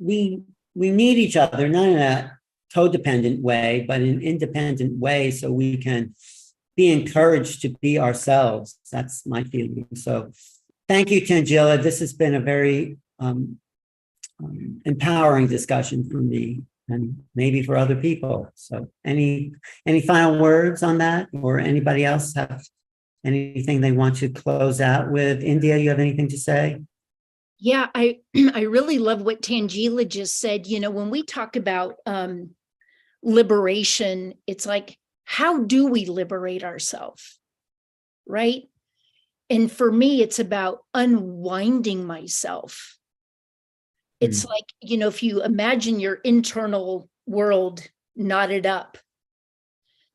need each other, not in a codependent way, but in an independent way, so we can be encouraged to be ourselves. That's my feeling. So thank you, Tangela. This has been a very empowering discussion for me and maybe for other people. So any final words on that, or anybody else have anything they want to close out with? India, you have anything to say? Yeah, I really love what Tangela just said. When we talk about liberation, it's like, how do we liberate ourselves, right? And for me, it's about unwinding myself. It's like, if you imagine your internal world knotted up,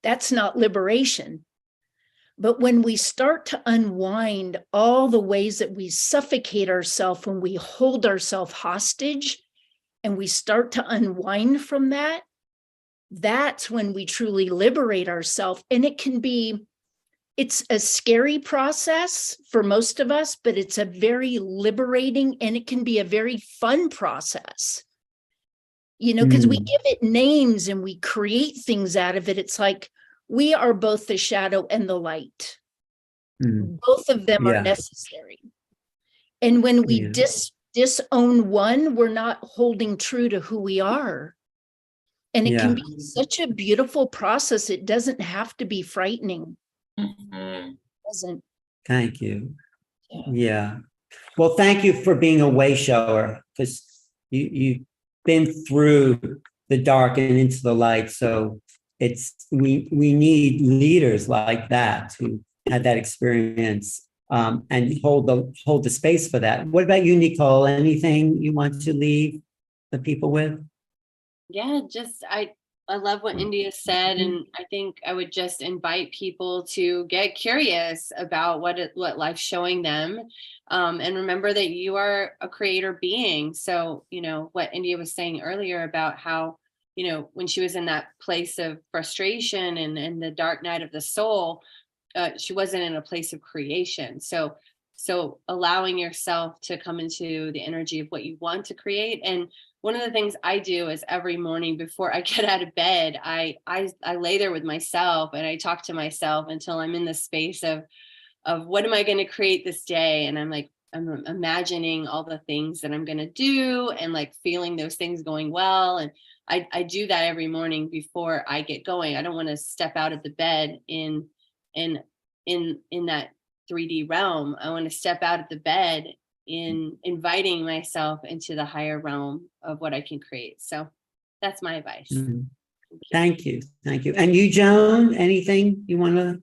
that's not liberation. But when we start to unwind all the ways that we suffocate ourselves, when we hold ourselves hostage, and we start to unwind from that, that's when we truly liberate ourselves. And it's a scary process for most of us, but it's a very liberating, and it can be a very fun process, because we give it names and we create things out of it. It's like, we are both the shadow and the light. Both of them are necessary. And when we disown one, we're not holding true to who we are. And it can be such a beautiful process. It doesn't have to be frightening. It doesn't. Thank you. Yeah. Well, thank you for being a way shower, because you've been through the dark and into the light. So we need leaders like that who had that experience, and hold the space for that. What about you, Nicole? Anything you want to leave the people with? Yeah, just I love what India said, and I think I would just invite people to get curious about what life's showing them, and remember that you are a creator being. So what India was saying earlier about how when she was in that place of frustration and the dark night of the soul, she wasn't in a place of creation. So allowing yourself to come into the energy of what you want to create. And one of the things I do is every morning before I get out of bed, I lay there with myself and I talk to myself until I'm in the space of what am I going to create this day? And I'm imagining all the things that I'm going to do and like feeling those things going well. And I do that every morning before I get going. I don't want to step out of the bed in that 3D realm. I want to step out of the bed in inviting myself into the higher realm of what I can create. So That's my advice. Mhm. Thank you. Thank you. And you, Joan, anything you want to?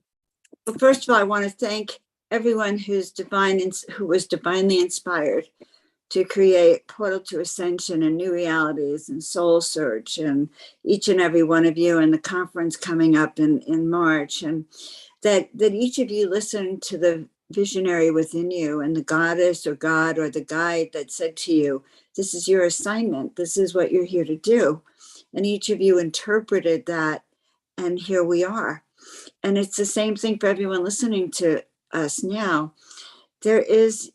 Well, first of all, I want to thank everyone who was divinely inspired to create Portal to Ascension and New Realities and Soul Search, and each and every one of you, and the conference coming up in March, and that each of you listened to the visionary within you and the goddess or God or the guide that said to you, this is your assignment. This is what you're here to do. And each of you interpreted that, and here we are. And it's the same thing for everyone listening to us now. There is,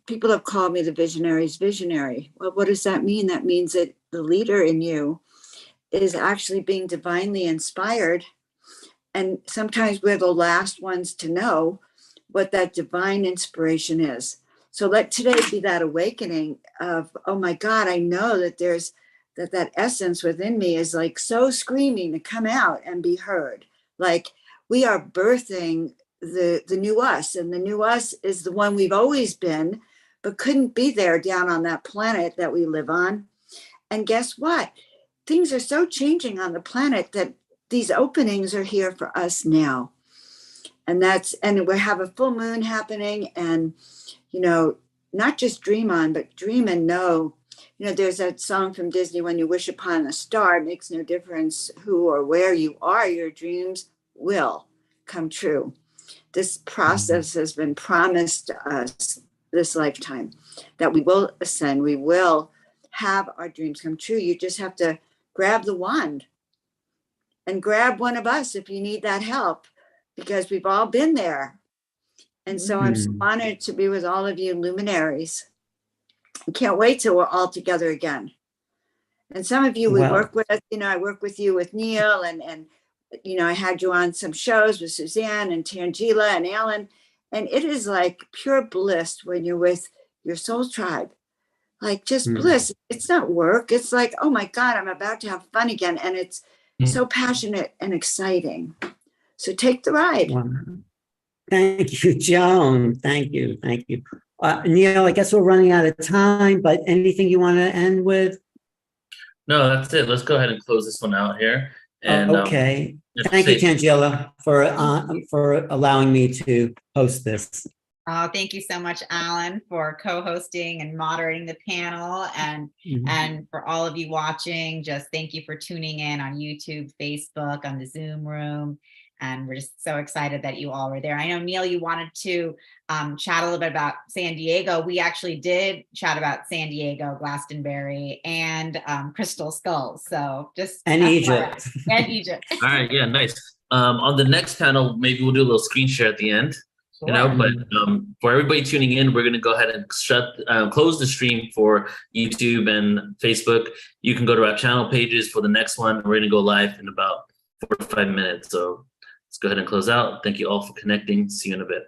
people have called me the visionary's visionary. Well, what does that mean? That means that the leader in you is actually being divinely inspired. And sometimes we're the last ones to know what that divine inspiration is. So let today be that awakening of, oh my God, I know that there's that essence within me is like so screaming to come out and be heard. Like we are birthing the new us, and the new us is the one we've always been, but couldn't be there down on that planet that we live on. And guess what? Things are so changing on the planet that these openings are here for us now. And we have a full moon happening, and, not just dream on, but dream and know. There's that song from Disney, when you wish upon a star, it makes no difference who or where you are, your dreams will come true. This process has been promised to us this lifetime, that we will ascend, we will have our dreams come true. You just have to grab the wand and grab one of us if you need that help, because we've all been there. And so I'm so honored to be with all of you luminaries. I can't wait till we're all together again. And some of you we work with, I work with you with Neil, and I had you on some shows with Suzanne and Tangela and Alan. And it is like pure bliss when you're with your soul tribe, like just bliss. It's not work. It's like, oh my God, I'm about to have fun again. And it's so passionate and exciting. So take the ride. Wow. Thank you, Joan. Thank you. Thank you. Neil, I guess we're running out of time, but anything you want to end with? No, that's it. Let's go ahead and close this one out here. And okay. Thank you, Tangela, for allowing me to host this. Oh, thank you so much, Alan, for co-hosting and moderating the panel, and for all of you watching, just thank you for tuning in on YouTube, Facebook, on the Zoom room. And we're just so excited that you all were there. I know, Neil, you wanted to chat a little bit about San Diego. We actually did chat about San Diego, Glastonbury, and Crystal Skulls. So just and Egypt. And Egypt. All right, yeah, nice. On the next panel, maybe we'll do a little screen share at the end. Sure. But for everybody tuning in, we're going to go ahead and close the stream for YouTube and Facebook. You can go to our channel pages for the next one. We're going to go live in about 4 to 5 minutes. So let's go ahead and close out. Thank you all for connecting. See you in a bit.